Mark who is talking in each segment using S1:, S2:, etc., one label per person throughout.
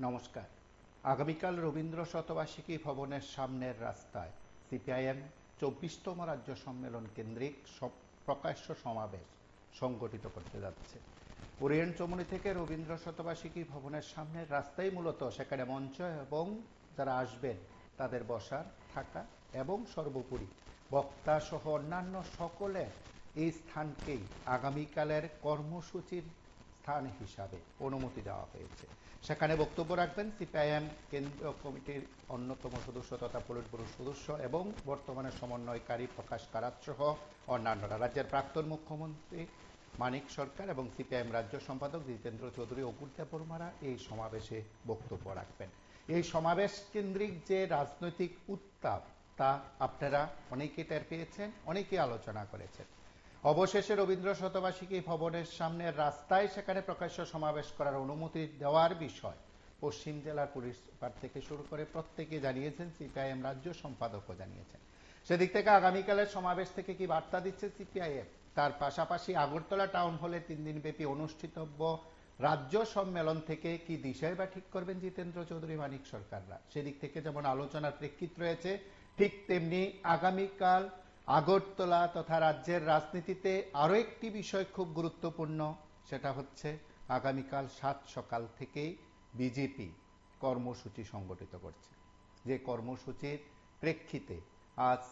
S1: নমস্কার। আগামীকাল রবীন্দ্র শতবার্ষিকী ভবনের সামনের রাস্তায় সিপিআইএম ২৪তম রাজ্য সম্মেলন কেন্দ্রিক প্রকাশ্য সমাবেশ সংগঠিত করতে যাচ্ছে। ওরিয়েন্ট চৌমুহনী থেকে রবীন্দ্র শতবার্ষিকী ভবনের সামনের রাস্তাই মূলত সেখানে মঞ্চ এবং যারা আসবেন তাদের বসার, থাকা এবং সর্বোপরি বক্তা সহ অন্যান্য সকলে এই স্থানকেই আগামীকালের কর্মসূচির স্থান হিসাবে অনুমতি দেওয়া হয়েছে। সেখানে বক্তব্য রাখবেন সিপিআইএম কেন্দ্রীয় কমিটির অন্যতম সদস্য তথা পলিট ব্যুরো সদস্য এবং বর্তমানে সমন্বয়কারী প্রকাশ কারাত সহ অন্যান্যরা। রাজ্যের প্রাক্তন মুখ্যমন্ত্রী মানিক সরকার এবং সিপিআইএম রাজ্য সম্পাদক জিতেন্দ্র চৌধুরী ও গুরুত্বপূর্ণরা এই সমাবেশে বক্তব্য রাখবেন। এই সমাবেশ কেন্দ্রিক যে রাজনৈতিক উত্তাপ তা আপনারা অনেকেই টের পেয়েছেন, অনেকেই আলোচনা করেছেন। অবশেষে রবীন্দ্র শতবার্ষিকী ভবনের সামনের রাস্তায় সেখানে প্রকাশ্য সমাবেশ করার অনুমতি দেওয়ার বিষয় পশ্চিম জেলার পুলিশ সুপার থেকে শুরু করে প্রত্যেকে জানিয়েছেন, সিপিআইএম রাজ্য সম্পাদকও জানিয়েছেন। সেদিক থেকে আগামীকালের সমাবেশ থেকে কি বার্তা দিচ্ছে সিপিআইএম, তার পাশাপাশি আগরতলা টাউন হলে ৩ দিনব্যাপী অনুষ্ঠিতব্য রাজ্য সম্মেলন থেকে কি দিশাই বা ঠিক করবেন জিতেন্দ্র চৌধুরী মানিক সরকাররা, সেদিক থেকে যেমন আলোচনার প্রেক্ষিত রয়েছে, ঠিক তেমনি আগামীকাল আগরতলা তথা রাজ্যের রাজনীতিতে আরও একটি বিষয় খুব গুরুত্বপূর্ণ, সেটা হচ্ছে আগামীকাল ৭ সকাল থেকেই বিজেপি কর্মসূচি সংগঠিত করছে। যে কর্মসূচির প্রেক্ষিতে আজ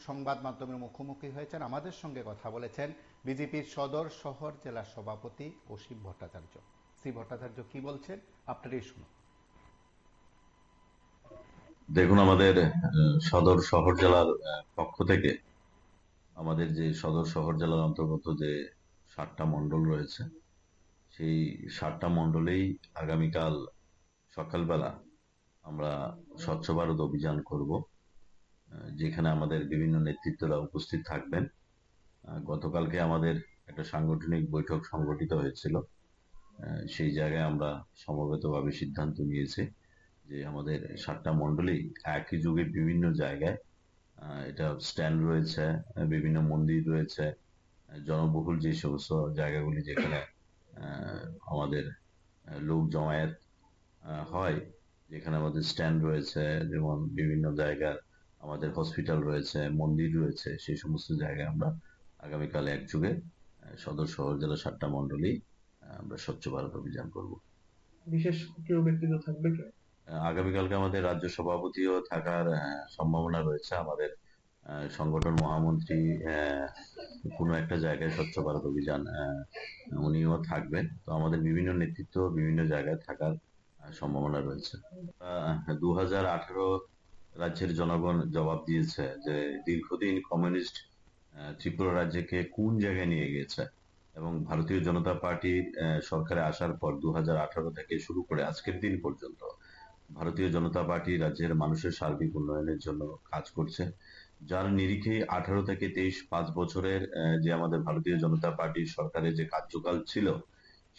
S1: সংবাদ মাধ্যমের মুখোমুখি হয়েছেন, আমাদের সঙ্গে কথা বলেছেন বিজেপির সদর শহর জেলা সভাপতি অসীম ভট্টাচার্য। শ্রী ভট্টাচার্য কি বলছেন আপনারাই শুনুন।
S2: দেখুন, আমাদের সদর শহর জেলার পক্ষ থেকে আমাদের যে সদর শহর জেলার অন্তর্গত যে 7টা মণ্ডল রয়েছে, সেই 7টা মণ্ডলেই আগামীকাল সকালবেলা আমরা স্বচ্ছ ভারত অভিযান করব, যেখানে আমাদের বিভিন্ন নেতৃত্বরা উপস্থিত থাকবেন। গতকালকে আমাদের একটা সাংগঠনিক বৈঠক সংগঠিত হয়েছিল। সেই জায়গায় আমরা সমবেতভাবে সিদ্ধান্ত নিয়েছি যে আমাদের 7টা মণ্ডলেই একই যুগে বিভিন্ন জায়গায়, এটা স্ট্যান্ড রয়েছে, বিভিন্ন মন্দির রয়েছে, জনবহুল যে সমস্ত জায়গাগুলি যেখানে আমাদের লোক জমায়েত হয়, যেখানে আমাদের স্ট্যান্ড রয়েছে, যেমন বিভিন্ন জায়গার আমাদের হসপিটাল রয়েছে, মন্দির রয়েছে, সেই সমস্ত জায়গায় আমরা আগামীকাল একযোগে সদর শহর জেলা 7টা মণ্ডলেই আমরা স্বচ্ছ ভারত অভিযান করব।
S3: বিশেষ কেউ ব্যক্তিত্ব থাকবে কি?
S2: আগামীকালকে আমাদের রাজ্য সভাপতিও থাকার সম্ভাবনা রয়েছে। আমাদের সংগঠন মহামন্ত্রী কোনো একটা জায়গায় স্বচ্ছ ভারত অভিযান উনিও থাকবেন। তো আমাদের বিভিন্ন নেতৃত্ব বিভিন্ন জায়গায় থাকার সম্ভাবনা রয়েছে। 2018 রাজ্যের জনগণ জবাব দিয়েছে যে দীর্ঘদিন কমিউনিস্ট ত্রিপুরা রাজ্যকে কোন জায়গায় নিয়ে গিয়েছে, এবং ভারতীয় জনতা পার্টির সরকারে আসার পর 2018 থেকে শুরু করে আজকের দিন পর্যন্ত ভারতীয় জনতা পার্টি রাজ্যের মানুষের সার্বিক উন্নয়নের জন্য কাজ করছে, যার নিরিখে 18 থেকে 23 5 বছরের যে আমাদের ভারতীয় জনতা পার্টির সরকারের যে কার্যকাল ছিল,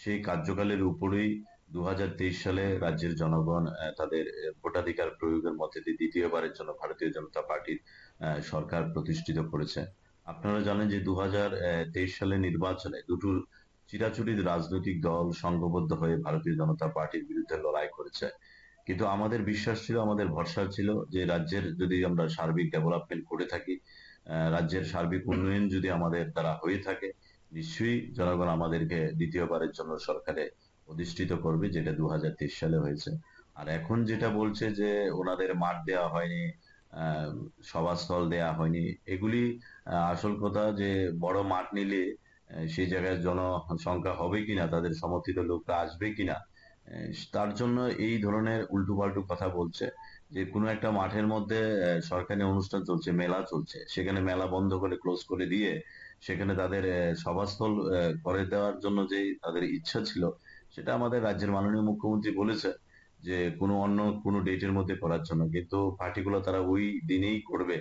S2: সেই কার্যকালের উপরেই 2023 সালে রাজ্যের জনগণ তাদের ভোটাধিকার প্রয়োগের মধ্যে দিয়ে দ্বিতীয়বারের জন্য ভারতীয় জনতা পার্টির সরকার প্রতিষ্ঠিত করেছে। আপনারা জানেন যে 2023 সালের নির্বাচনে দুটো চিরাচরিত রাজনৈতিক দল সংঘবদ্ধ হয়ে ভারতীয় জনতা পার্টির বিরুদ্ধে লড়াই করেছে, কিন্তু আমাদের বিশ্বাস ছিল, আমাদের ভরসা ছিল যে রাজ্যের যদি আমরা সার্বিক ডেভেলপমেন্ট করে থাকি, রাজ্যের সার্বিক উন্নয়ন যদি আমাদের দ্বারা হয়ে থাকে, নিশ্চয়ই জনগণ আমাদেরকে দ্বিতীয়বারের জন্য সরকারে অধিষ্ঠিত করবে, যেটা 2023 সালে হয়েছে। আর এখন যেটা বলছে যে ওনাদের মাঠ দেওয়া হয়নি, সভাস্থল দেওয়া হয়নি, এগুলি আসল কথা যে বড় মাঠ নিলে সেই জায়গায় জনসংখ্যা হবে কিনা, তাদের সমর্থিত লোকরা আসবে কিনা, তার জন্য এই ধরনের উল্টোপাল্টো কথা বলছে। যে কোনো একটা মাঠের মধ্যে সরকারি অনুষ্ঠান চলছে, মেলা চলছে, সেখানে মেলা বন্ধ করে ক্লোজ করে দিয়ে সেখানে তাদের সভাস্থল করে দেওয়ার জন্য যে তাদের ইচ্ছা ছিল, সেটা আমাদের রাজ্যের মাননীয় মুখ্যমন্ত্রী বলেছে যে অন্য কোনো ডেটের মধ্যে করার জন্য, কিন্তু পার্টিগুলো তারা ওই দিনেই করবে।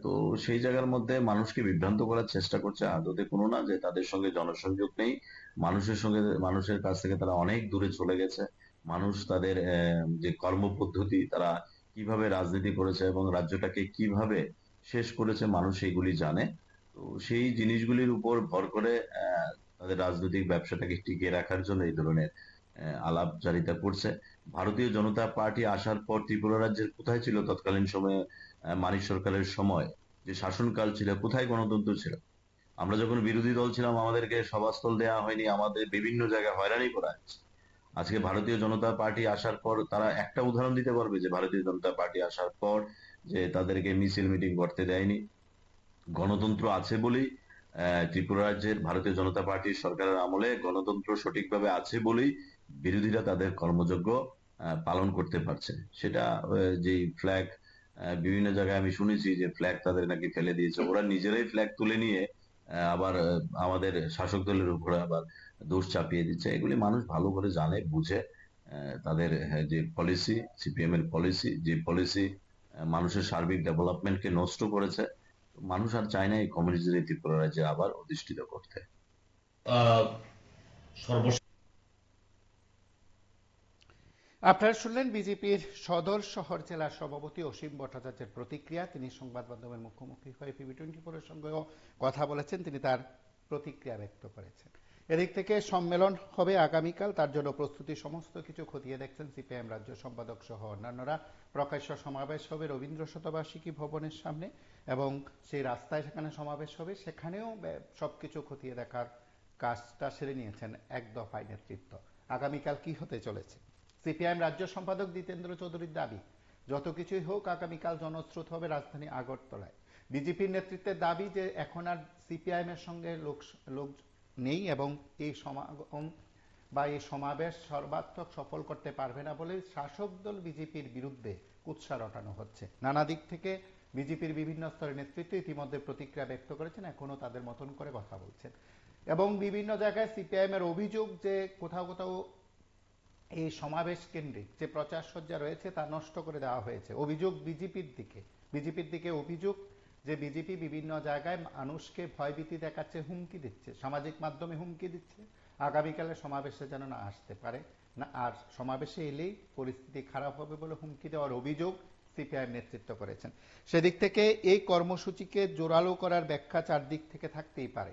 S2: তো সেই জায়গার মধ্যে মানুষকে বিভ্রান্ত করার চেষ্টা করছে, আদতে কোনো না, যে তাদের সঙ্গে জনসংযোগ নেই, মানুষের কাছ থেকে তারা অনেক দূরে চলে গেছে। মানুষ তাদের যে কর্মপদ্ধতি, তারা কিভাবে রাজনীতি করেছে এবং রাজ্যটাকে কিভাবে শেষ করেছে, মানুষ এইগুলি জানে। তো সেই জিনিসগুলির উপর ভর করে তাদের রাজনৈতিক ব্যবসাটাকে টিকিয়ে রাখার জন্য এই ধরনের আলাপচারিতা করছে। ভারতীয় জনতা পার্টি আসার পর ত্রিপুরা রাজ্যের কোথায় ছিল তৎকালীন সময়ে মানিক সরকারের সময় যে শাসনকাল ছিল, কোথায় গণতন্ত্র ছিল? আমরা যখন বিরোধী দল ছিলাম আমাদেরকে সভাস্থল দেওয়া হয়নি, আমাদের বিভিন্ন জায়গায় হয়রানি করা হয়েছে। আজকে ভারতীয় জনতা পার্টি আসার পর তারা একটা উদাহরণ দিতে পারবে যে ভারতীয় জনতা পার্টি আসার পর যে তাদেরকে মিছিল মিটিং করতে দেয়নি? গণতন্ত্র আছে বলেই ত্রিপুরা রাজ্যের ভারতীয় জনতা পার্টির সরকারের আমলে গণতন্ত্র সঠিকভাবে আছে বলেই বিরোধীরা তাদের কর্মযজ্ঞ পালন করতে পারছে। সেটা যে ফ্ল্যাগ বিভিন্ন জায়গায় আমি শুনেছি যে ফ্ল্যাগ তাদের নাকি ফেলে দিয়েছে, ওরা নিজেরাই ফ্ল্যাগ তুলে নিয়ে আবার আমাদের শাসক দলের উপরে আবার দোষ চাপিয়ে দিচ্ছে। এগুলি মানুষ ভালো করে জানে, বুঝে। তাদের যে পলিসি, সিপিএম এর পলিসি, যে পলিসি মানুষের সার্বিক ডেভেলপমেন্টকে নষ্ট করেছে, মানুষ আর চায় না এই কমিউনিজম ত্রিপুরা রাজ্যে আবার অধিষ্ঠিত করতে।
S4: সর্বশেষ
S1: আপনারা শুনলেন বিজেপির সদর শহর জেলার সভাপতি অসীম ভট্টাচার্যের প্রতিক্রিয়া। তিনি সংবাদ মাধ্যমের মুখোমুখি হয়ে PB24 এর সঙ্গেও কথা বলেছেন, তিনি তার প্রতিক্রিয়া ব্যক্ত করেছেন। এদিক থেকে সম্মেলন হবে আগামীকাল, তার জন্য প্রস্তুতি সমস্ত কিছু খতিয়ে দেখছেন সিপিআইএম রাজ্য সম্পাদক সহ অন্যান্যরা। প্রকাশ্য সমাবেশ হবে রবীন্দ্র শতবার্ষিকী ভবনের সামনে এবং সেই রাস্তায় সেখানে সমাবেশ হবে, সেখানেও সবকিছু খতিয়ে দেখার কাজটা সেরে নিয়েছেন এক দফায় নেতৃত্ব। আগামীকাল কি হতে চলেছে? সিপিআইএম রাজ্য সম্পাদক জিতেন্দ্র চৌধুরীর দাবি, যত কিছুই হোক আগামীকাল জনস্রোত হবে রাজধানী আগরতলায়। বিজেপির নেতৃত্বের দাবি যে এখন আর সিপিআইএম এর সঙ্গে লোক নেই এবং এই সমাগম বা এই সমাবেশ সর্বাত্মক সফল করতে পারবে না বলে শাসক দল বিজেপির বিরুদ্ধে কুৎসা রটানো হচ্ছে। নানা দিক থেকে বিজেপির বিভিন্ন স্তরের নেতৃত্ব ইতিমধ্যে প্রতিক্রিয়া ব্যক্ত করেছেন, এখনো তাদের মতন করে কথা বলছেন এবং বিভিন্ন জায়গায় সিপিআইএম এর অভিযোগ যে কোথাও কোথাও এই সমাবেশ কেন্দ্রিক যে প্রচার সজ্জা রয়েছে তা নষ্ট করে দেওয়া হয়েছে। অভিযোগ বিজেপির দিকে অভিযোগ যে বিজেপি বিভিন্ন জায়গায় মানুষকে ভয়ভীতি দেখাচ্ছে, হুমকি দিচ্ছে, সামাজিক মাধ্যমে হুমকি দিচ্ছে আগামীকালের সমাবেশে যেন না আসতে পারে না, আর সমাবেশে এলেই পরিস্থিতি খারাপ হবে বলে হুমকি দেওয়ার অভিযোগ সিপিআইএম নেতৃত্ব করেছেন। সেদিক থেকে এই কর্মসূচিকে জোরালো করার ব্যাখ্যা চারদিক থেকে থাকতেই পারে,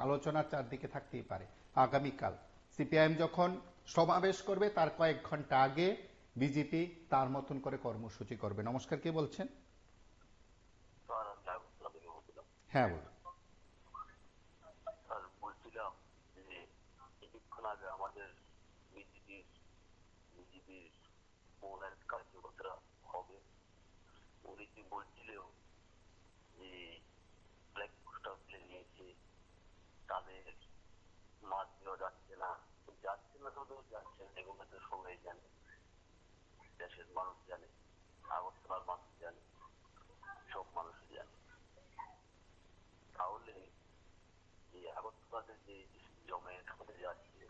S1: আলোচনার চারদিকে থাকতেই পারে। আগামীকাল সিপিআইএম যখন সমাবেশ করবে তার কয়েক ঘন্টা আগে বিজেপি তার মতন করে কর্মসূচি করবে। নমস্কার, কে বলছেন? হ্যাঁ বলুন।
S5: বলছিলাম যে কিছুক্ষণ আগে আমাদের বিজেপির মহিলা কার্যকর্তারা হবে, উনি কি বলছিল যে ব্ল্যাক পোস্টার তুলে নিয়েছে, তাদের মাছ দেওয়া যাচ্ছে না তো যাচ্ছে না, এগুলো তো সবাই জানে, দেশের মানুষ জানে, আগরতলার মানুষ জানে, সব মানুষ জানে। তাহলে যে আগরতলাতে যে জমায়েত হতে যাচ্ছে,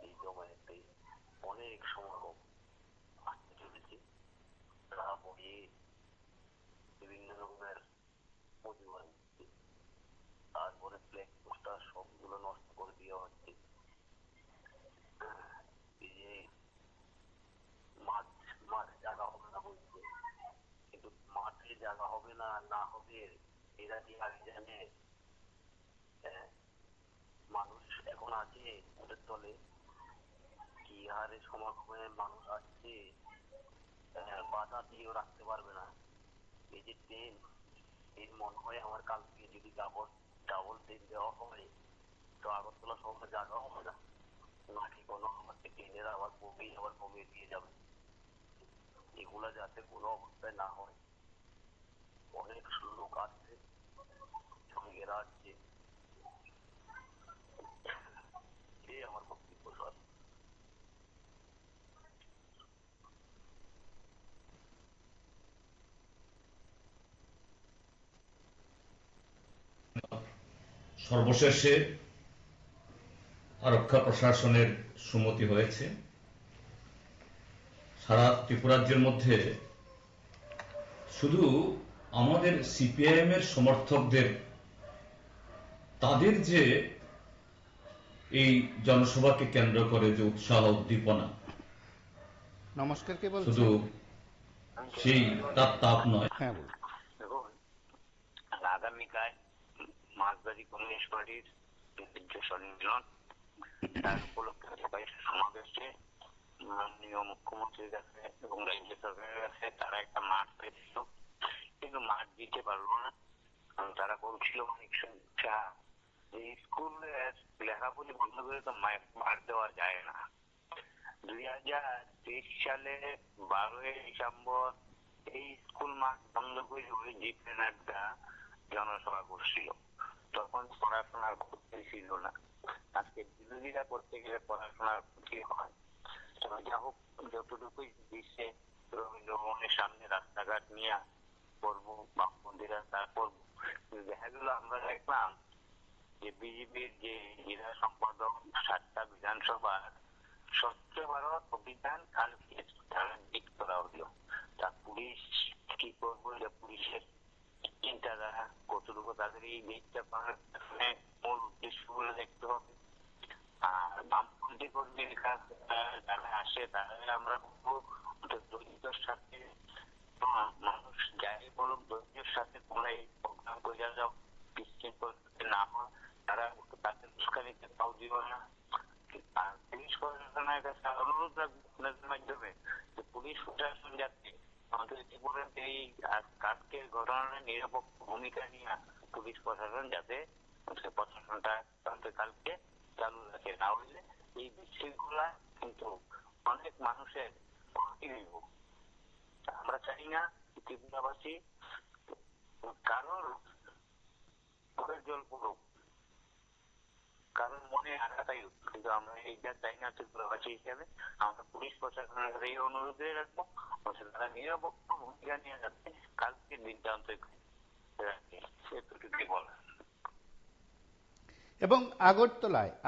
S5: এই জমায়েতে অনেক সমাগম আসতে চলেছে, তারা বইয়ে বিভিন্ন রকমের প্রতিবাদ দিচ্ছে, তারপরে ব্ল্যাক পোস্টার সবগুলো নষ্ট করে দেওয়া হচ্ছে। এই যে মাঠে জায়গা হবে না বলছে, কিন্তু মাঠে জায়গা হবে না না হবে এরা কি আগে জানে? মানুষ এখন আছে ওদের দলে, কি হারে সমাগমে মানুষ আসছে, বাধা দিয়েও রাখতে পারবে না। এই যে ট্রেন, এর মনে হয় আমার কালকে যদি ডাবল ট্রেন দেওয়া হয় তো আগরতলা শহরে জায়গা হবে না, নাকি কোনো ট্রেনের আবার কমিয়ে দিয়ে যাবে। এগুলা যাতে কোনো অবস্থায় না হয়, অনেক লোক আসছে, শ্রমিকেরা আসছে, এই আমার বক্তব্য।
S4: সর্বশেষে আরক্ষা প্রশাসনের সম্মতি হয়েছে সারা ত্রিপুরাজ্যের মধ্যে শুধু আমাদের সিপিআইএম এর সমর্থকদের তাদের যে এই জনসভাকে কেন্দ্র করে যে উৎসাহ উদ্দীপনা,
S1: নমস্কার, কে বলছেন?
S4: শুধু সেই তাপ নয়।
S1: হ্যাঁ বলুন।
S5: দেখুন, আগামীকাল মার্ক্সবাদী কমিউনিস্ট পার্টির রাজ্য সম্মেলন তার উপলক্ষে সবাই সমাবেশে মাননীয় মুখ্যমন্ত্রীর কাছে এবং রাজ্য সরকারের কাছে তারা একটা মাঠ পেয়েছিল, কিন্তু মাঠ দিতে পারলো না। কারণ তারা বলছিল অনেক সংখ্যা এই স্কুলের লেখাপড়ি বন্ধ করে তো মাঠ দেওয়া যায় না। 2023 সালে 12ই ডিসেম্বর এই স্কুল মাঠ বন্ধ করে ওই জিপে নাড্ডা জনসভা করছিল। তখন পড়াশোনার ক্ষতি ছিল না। আজকে বিরোধীরা করতে গেলে পড়াশোনার ক্ষতি হয়। তবে যা হোক, যতটুকুই দিচ্ছে রবীন্দ্র ভবনের সামনে রাস্তাঘাট নিয়ে করবো, বামপন্থীরা তা করবো। দেখা গেল আমরা দেখলাম যে বিজেপির যে জেলা সম্পাদক 7টা বিধানসভার স্বচ্ছ ভারত অভিযান কালকে তারা ঠিক করা হলো। তা পুলিশ কি করবো, যে পুলিশের চিন্তাধারা কতটুকু তাদের এই দেশটা করার মূল উদ্দেশ্য বলে দেখতে হবে। আর বামপন্থী কর্মীর কাছে যারা আসে তারা আমরা ধৈর্যের সাথে মানুষ যাই বলুক ধৈর্যের সাথে তোমরা এই প্রোগ্রাম করে যাও, বিশৃঙ্খল না হয়, তারা তাদের উস্কানিতে পাও দিও না। আর পুলিশ প্রশাসনের কাছে অনুরোধ রাখবো আপনাদের মাধ্যমে যে পুলিশ প্রশাসন যাতে আমাদের ত্রিপুরার এই কালকের ঘটনার নিরপেক্ষ ভূমিকা নিয়ে পুলিশ প্রশাসন যাতে প্রশাসনটা কালকে চালু রাখে, না হলে এই বিশৃঙ্খলা কিন্তু অনেক মানুষের ক্ষতি হইব। আমরা চাই না ত্রিপুরাবাসী কারোর চোখের জল পড়ুক, কারণ মনে আঘাতাই, কিন্তু আমরা এইটা চাই না। ত্রিপুরাবাসী হিসেবে আমরা পুলিশ প্রশাসনের এই অনুরোধে রাখবো তারা নিরপেক্ষ ভূমিকা নিয়ে যাচ্ছে কালকের দিনটা অন্তত রাখে, সেটুকুই বলা।
S1: এবং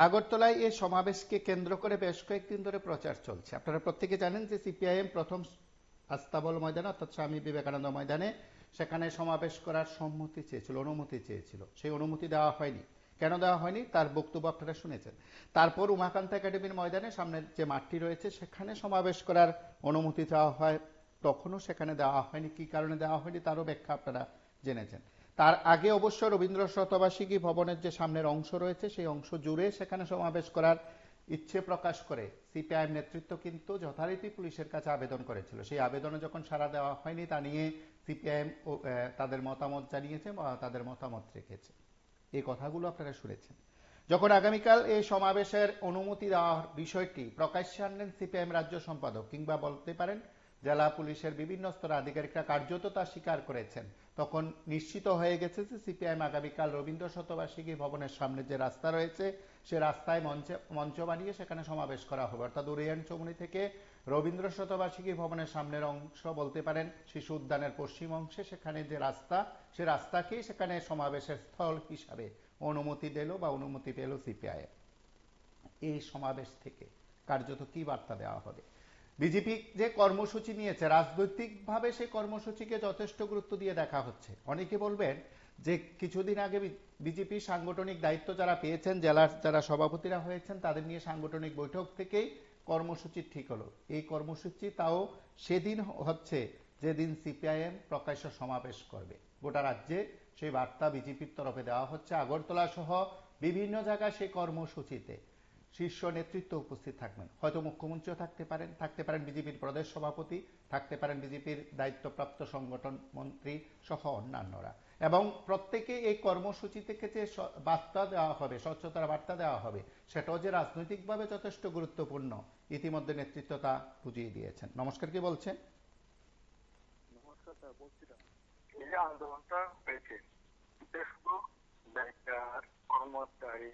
S1: আগরতলায় এই সমাবেশকে কেন্দ্র করে বেশ কয়েকদিন ধরে প্রচার চলছে। আপনারা প্রত্যেকে জানেন যে সিপিআইএম প্রথম আস্তাবল ময়দানে অর্থাৎ স্বামী বিবেকানন্দ ময়দানে সেখানে সমাবেশ করার অনুমতি চেয়েছিল। সেই অনুমতি দেওয়া হয়নি। কেন দেওয়া হয়নি তার বক্তব্য আপনারা শুনেছেন। তারপর উমাকান্ত একাডেমির ময়দানে সামনের যে মাঠটি রয়েছে সেখানে সমাবেশ করার অনুমতি চাওয়া হয়, তখনও সেখানে দেওয়া হয়নি। কি কারণে দেওয়া হয়নি তারও ব্যাখ্যা আপনারা জেনেছেন। তার আগে অবশ্য রবীন্দ্র শতবার্ষিকী ভবনের যে সামনের অংশ রয়েছে সেই অংশ জুড়ে সেখানে সমাবেশ করার ইচ্ছে প্রকাশ করে সিপিআইএম নেতৃত্ব কিন্তু যথারীতি পুলিশের কাছে আবেদন করেছিল। সেই আবেদনে যখন সাড়া দেওয়া হয়নি তা নিয়ে সিপিআইএম তাদের মতামত জানিয়েছে বা তাদের মতামত রেখেছে। এই কথাগুলো আপনারা শুনেছেন। যখন আগামীকাল এই সমাবেশের অনুমতি দেওয়ার বিষয়টি প্রকাশ্যে আনলেন সিপিআইএম রাজ্য সম্পাদক, কিংবা বলতে পারেন জেলা পুলিশের বিভিন্ন স্তর আধিকারিকরা কার্যত তা স্বীকার করেছেন, তখন নিশ্চিত হয়ে গেছে যে সিপিআইএম আগামীকাল রবীন্দ্র শতবার্ষিকী ভবনের সামনে যে রাস্তা রয়েছে সে রাস্তায় মঞ্চ বানিয়ে সেখানে সমাবেশ করা হবে। অর্থাৎ উরিয়ান চৌমুহনী থেকে রবীন্দ্র শতবার্ষিকী ভবনের সামনের অংশ বলতে পারেন শিশু উদ্যানের পশ্চিম অংশে সেখানে যে রাস্তা, সে রাস্তাকেই সেখানে সমাবেশের স্থল হিসাবে অনুমতি দিল বা অনুমতি পেল সিপিআইএম। এই সমাবেশ থেকে কার্যত কি বার্তা দেওয়া হবে? বিজেপি যে কর্মসূচি নিয়েছে রাজনৈতিকভাবে সেই কর্মসূচিকে যথেষ্ট গুরুত্ব দিয়ে দেখা হচ্ছে। অনেকে বলবেন যে কিছুদিন আগে বিজেপি সাংগঠনিক দায়িত্ব যারা পেয়েছেন, জেলার যারা সভাপতিরা হয়েছেন, তাদের নিয়ে সাংগঠনিক বৈঠক থেকেই কর্মসূচি ঠিক হলো। এই কর্মসূচি তাও সেদিন হচ্ছে যেদিন সিপিআইএম প্রকাশ্য সমাবেশ করবে। গোটা রাজ্যে সেই বার্তা বিজেপির তরফে দেওয়া হচ্ছে। আগরতলা সহ বিভিন্ন জায়গায় সেই কর্মসূচিতে শীর্ষ নেতৃত্ব উপস্থিত থাকবেন। হয়তো মুখ্যমন্ত্রীও থাকতে পারেন বিজেপির প্রদেশ সভাপতি, থাকতে পারেন বিজেপির দায়িত্বপ্রাপ্ত সংগঠন মন্ত্রী সহ অন্যান্যরা। এবং প্রত্যেকে এই কর্মসূচি থেকে যে বার্তা দেওয়া হবে, স্বচ্ছতার বার্তা দেওয়া হবে, সেটাও যে রাজনৈতিকভাবে যথেষ্ট গুরুত্বপূর্ণ ইতিমধ্যে নেতৃত্ব তা বুঝিয়ে দিয়েছেন। নমস্কার, কি বলছেন?
S6: নমস্কার স্যার, বলছিলাম এই যে আন্দোলনটা হয়েছে শুধু বেকার, কর্মচারী,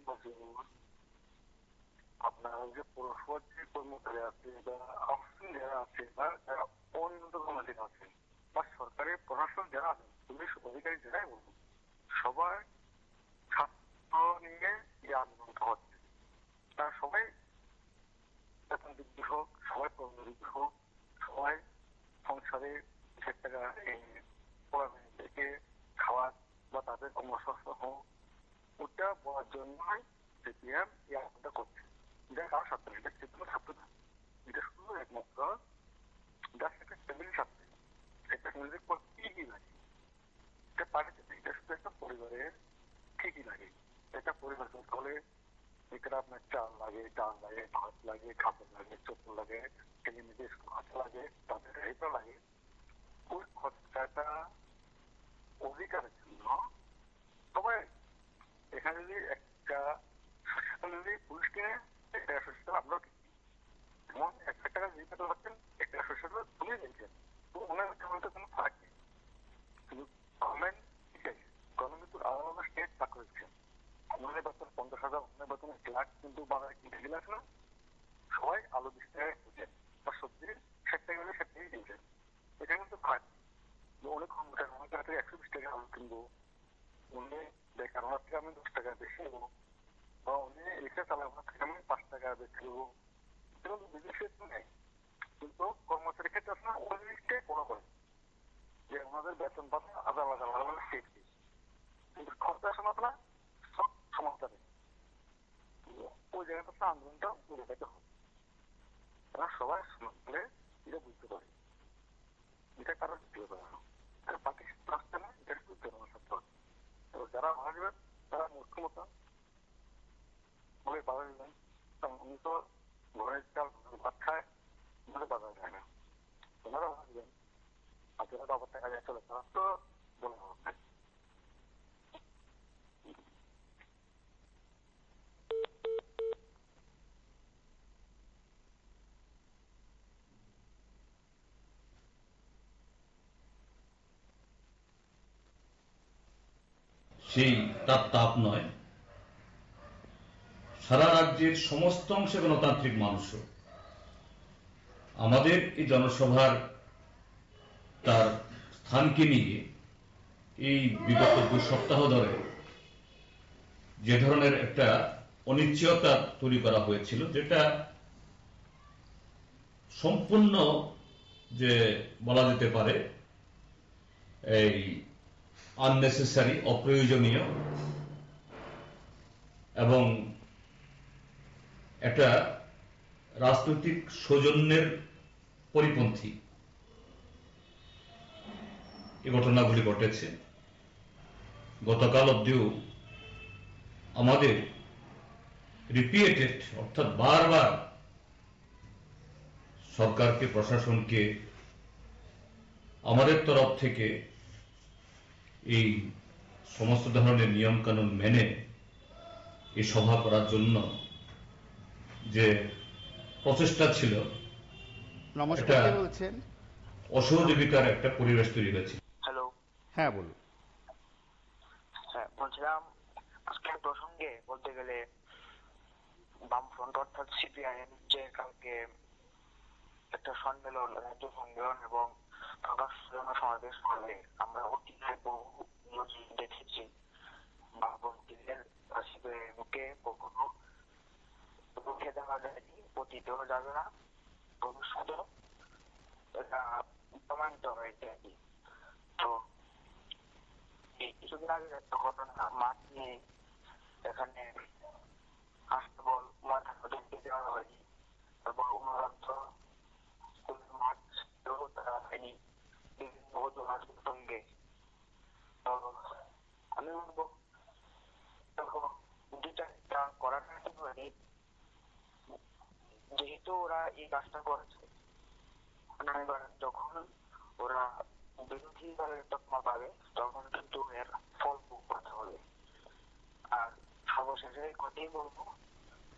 S6: মজুর, আপনার যে পৌরসভার যে কর্মচারী আছে বা আউটসোর্সিং যারা আছে বা যারা অন্যান্য কর্মচারী আছে বা সরকারি প্রশাসন যারা আছে, পুলিশ অধিকারী যারাই বলুন, সবাই ছাত্র নিয়ে এই আন্দোলনটা হচ্ছে। তারা সবাই বেতন বৃদ্ধি হোক, সবাই কর্ম বৃদ্ধি হোক, সবাই সংসারে সেটা থেকে খাওয়ার বা তাদের কর্মসংস্থান হোক, ওটা বলার জন্যই সিপিএম এই আন্দোলনটা করছে। এটা কারো স্বার্থ নেই, এটা যে কোনো স্বার্থ না, এটা শুধু একমাত্র জাস্ট একটা ফ্যামিলি স্বার্থ। একটা ফ্যামিলির পর কি লাগে এটা পাঠিয়ে, এটা শুধু একটা পরিবারের ঠিকই লাগে। একটা পরিবার চলতে হলে এটা উনি দিয়েছেন, তো ওনার তেমন কোনো ফারাক নেই। কিন্তু গভর্নমেন্ট গভর্নমেন্ট কিন্তু আলাদা আলাদা স্টেট ভাগ করেছে। ওনার বেতন 50,000, ওনার বেতন 1 লাখ, কিন্তু বাজারে কিনতে গেলে আছে না, সবাই আলু 20 টাকায় কিনছেন বা সবজি 60 টাকা হলে 60 টাকায় কিনছেন। এটা কিন্তু ফারাক। অনেক কম টাকা, আমার কাছ থেকে 120 টাকা আলু কিনবো, উনি বেকার ওনার থেকে আমি 10 টাকা বেশি নেবো, বা উনি রিক্সা চালাবো ওনার থেকে আমি 5 টাকা বেশি নেবো। এটা কিন্তু বিদেশে নেই। কিন্তু কর্মচারীর ক্ষেত্রে আছে না, ওই জিনিসটাই কোনো করে যে ওনাদের বেতন পাতা আলাদা আলাদা আলাদা স্টেট ফি, কিন্তু খরচা শোনা না সব সমস্যা নেই। ওই জায়গাটা আন্দোলনটা উড়ে হবে, তারা সবাই সমাজে এটা বুঝতে পারে, এটা কারো দিতে পারে না, এটা পাকিস্তান আসছে না, এটা শুধু জনগণের সাথে। যারা মারা যাবেন তারা মুখ্যমতা বলে বাধা দিবেন, কারণ উনি তো ঘরের চাল ভাত খায়, বলে বাধা যায় না, ওনারা বাধা দিবেন। আর যারা আবার টাকা যায় চলে তারা তো বলে হবে।
S4: সেই তাপ নয়, সারা রাজ্যের সমস্ত অংশে গণতান্ত্রিক মানুষও আমাদের এই জনসভার তার স্থানকে নিয়ে এই বিগত 2 সপ্তাহ ধরে যে ধরনের একটা অনিশ্চয়তা তৈরি করা হয়েছিল, যেটা সম্পূর্ণ যে বলা যেতে পারে এই আননেসেসারি, অপ্রয়োজনীয় এবং একটা রাজনৈতিক সৌজন্যের পরিপন্থী এই ঘটনাগুলি ঘটেছে। গতকাল অবধিও আমাদের রিপিটেড, অর্থাৎ বারবার সরকারকে, প্রশাসনকে আমাদের তরফ থেকে এই সমস্ত ধরনের নিয়ম কানুন মেনে এই সভা করার জন্য যে প্রচেষ্টা ছিল,
S1: নমস্কার, কে বলছেন?
S4: অসহযোগিতার একটা পরিবেশ তৈরি হয়েছে।
S5: হ্যালো,
S1: হ্যাঁ বলুন।
S5: হ্যাঁ বলছিলাম, আজকের প্রসঙ্গে বলতে গেলে বামফ্রন্ট অর্থাৎ সিপিআইএম যে কালকে একটা সম্মেলন, রাজ্য সম্মেলন এবং প্রকাশ সমাবেশ করবে, আমরা অতীতে বহু নিউজ দেখেছি বামপন্থীদের সিপিআইএমকে কখনো রুখে দেওয়া যায়নি, অতীতেও যাবে না, ভবিষ্যতেও এটা প্রমাণিত হয়েছে আর কি। তো এই কিছুদিন আগে একটা ঘটনা, মাঠ নিয়ে এখানে হাসপাতাল মাথা দেখতে দেওয়া হয়নি, তারপর অনুরাধ স্কুলের মাঠ তারা হয়নি বিভিন্ন অজুহাত সঙ্গে। তো আমি বলবো দুটা করাটা কি হয়নি, যেহেতু ওরা এই কাজটা করেছে, যখন ওরা বিরোধী দলের তকমা পাবে তখন কিন্তু এর ফল ভোগ করতে হবে। আর সর্বশেষে কথাই বলবো,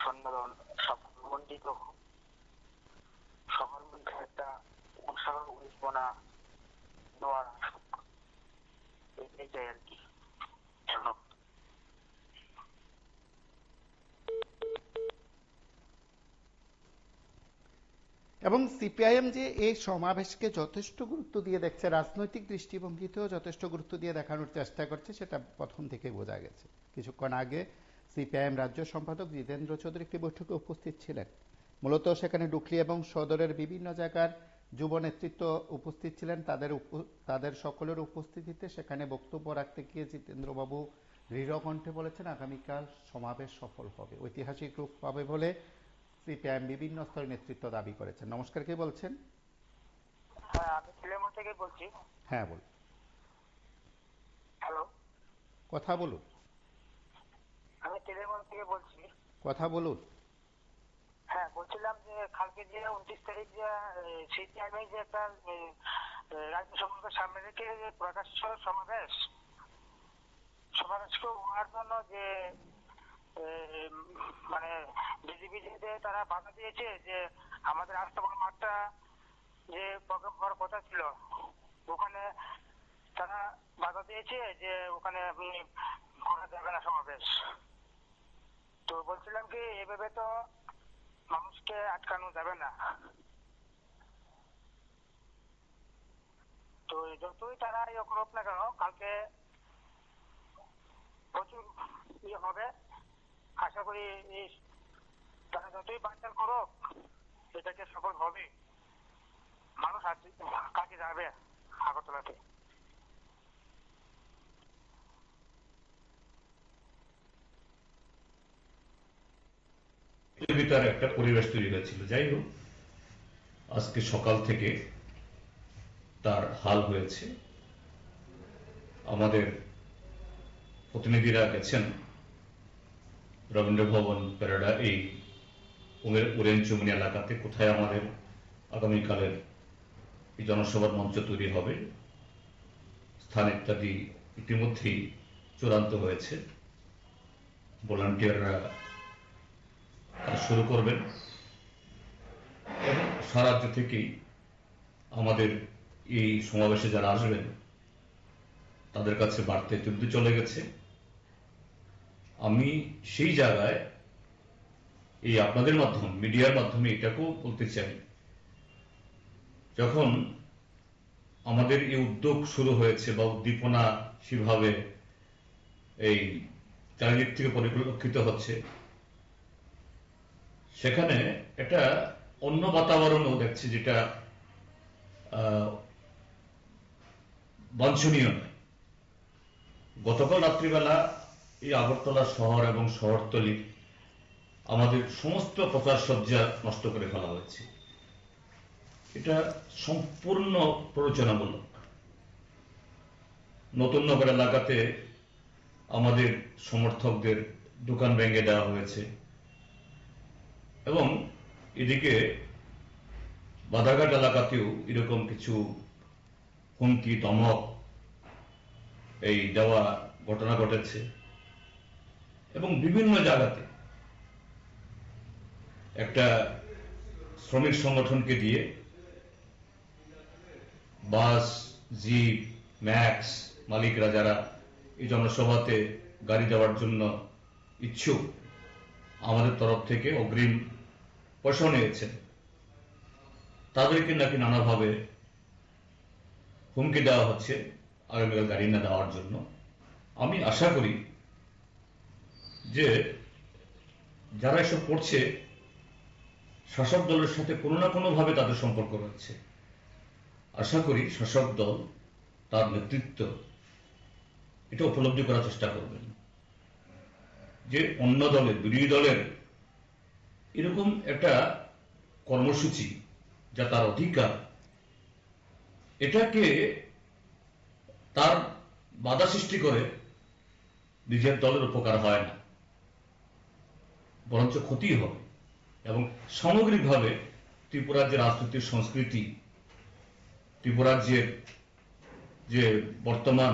S5: সম্মেলন সফলমণ্ডিত হোক, সবার মধ্যে একটা উৎসাহ উদ্দীপনা দেওয়ার আসুক, এটাই চাই আর কি। ধন্যবাদ।
S1: এবং সিপিআইএম যে এই সমাবেশকে যথেষ্ট গুরুত্ব দিয়ে দেখছে, রাজনৈতিক দৃষ্টিভঙ্গিতেও যথেষ্ট গুরুত্ব দিয়ে দেখানোর চেষ্টা করছে, সেটা প্রথম থেকে বোঝা গেছে। কিছুক্ষণ আগে সিপিআইএম রাজ্য সম্পাদক জিতেন্দ্র চৌধুরী একটি বৈঠকে উপস্থিত ছিলেন। মূলত সেখানে ডুকলি এবং সদরের বিভিন্ন জায়গার যুব নেতৃত্ব উপস্থিত ছিলেন। তাদের সকলের উপস্থিতিতে সেখানে বক্তব্য রাখতে গিয়ে জিতেন্দ্রবাবু দৃঢ় কণ্ঠে বলেছেন আগামীকাল সমাবেশ সফল হবে, ঐতিহাসিক রূপ পাবে বলে সিপিআইএম বিভিন্ন স্তরের নেতৃত্ব দাবি করেছেন। নমস্কার, কে বলছেন?
S5: হ্যাঁ, আমি সিলেমা থেকে বলছি।
S1: হ্যাঁ বলুন।
S5: হ্যালো,
S1: কথা বলুন।
S5: আমি সিলেমা থেকে বলছি।
S1: কথা বলুন।
S5: হ্যাঁ, বলছিলাম যে কালকে যে 29 তারিখ যে সিপিআইএম যে একটা রাজ্য সমাবেশ সামনে রেখে প্রকাশ্য সমাবেশকে হওয়ার জন্য যে মানে বিজেপি যে তারা বাধা দিয়েছে যে আমাদের আস্তাবল মাঠটা
S6: যে প্রোগ্রাম হওয়ার কথা ছিল ওখানে তারা বাধা দিয়েছে যে ওখানে করা যাবে না সমাবেশ। তো বলছিলাম কি এভাবে তো মানুষকে আটকানো যাবে না। তো যতই তারা ইয়ে করুক না কেন কালকে প্রচুর ইয়ে হবে। আশা করি এই তারা যতই বাচ্চার করুক এটাকে সফল হবে। মানুষ কাজে যাবে আগরতলাতে।
S4: ভিতরে একটা পরিবেশ তৈরি হয়েছিল। যাই হোক, আজকে সকাল থেকে তার হাল হয়েছে। আমাদের প্রতিনিধিরা গেছেন রবীন্দ্র ভবন প্যারাডা এই ওরেঞ্জ চুমনি এলাকাতে, কোথায় আমাদের আগামীকালের এই জনসভার মঞ্চ তৈরি হবে। স্থান ইত্যাদি ইতিমধ্যেই চূড়ান্ত হয়েছে। ভলান্টিয়াররা কাজ শুরু করবেন এবং সারা রাজ্য থেকেই আমাদের এই সমাবেশে যারা আসবেন তাদের কাছে বার্তা ইতিমধ্যে চলে গেছে। আমি সেই জায়গায় এই আপনাদের মাধ্যমে, মিডিয়ার মাধ্যমে এটাকেও বলতে চাই, যখন আমাদের এই উদ্যোগ শুরু হয়েছে বা উদ্দীপনা সেভাবে এই চারিদিক থেকে পরিলক্ষিত হচ্ছে, সেখানে একটা অন্য বাতাবরণও দেখছি যেটা বাঞ্ছনীয় নয়। গতকাল রাত্রিবেলা এই আগরতলা শহর এবং শহরতলির আমাদের সমস্ত প্রচার সজ্জা নষ্ট করে ফেলা হয়েছে। এটা সম্পূর্ণ প্ররোচনামূলক। নতুন নগর এলাকাতে আমাদের সমর্থকদের দোকান ভেঙে দেওয়া হয়েছে এবং এদিকে বাধাঘাট এলাকাতেও এরকম কিছু হুমকি ধমক এই দেওয়া ঘটনা ঘটেছে এবং বিভিন্ন জায়গাতে একটা শ্রমিক সংগঠনকে দিয়ে বাস, জিপ, ম্যাক্স মালিকরা যারা এই জনসভাতে গাড়ি দেওয়ার জন্য ইচ্ছুক আমাদের তরফ থেকে অগ্রিম পয়সা নিয়েছেন, তাদেরকে নাকি নানাভাবে হুমকি দেওয়া হচ্ছে আগামীকাল গাড়ি না দেওয়ার জন্য। আমি আশা করি যে যারা এসব করছে শাসক দলের সাথে কোনো না কোনো ভাবে তাদের সম্পর্ক রয়েছে। আশা করি শাসক দল, তার নেতৃত্ব এটা উপলব্ধি করার চেষ্টা করবেন যে অন্য দলের, বিরোধী দলের এরকম একটা কর্মসূচি যা তার অধিকার, এটাকে তার বাধা সৃষ্টি করে নিজের দলের উপকার হয় না, বরঞ্চ ক্ষতি হবে। এবং সামগ্রিকভাবে ত্রিপুরার যে রাজনৈতিক সংস্কৃতি, ত্রিপুরাজ্যের যে বর্তমান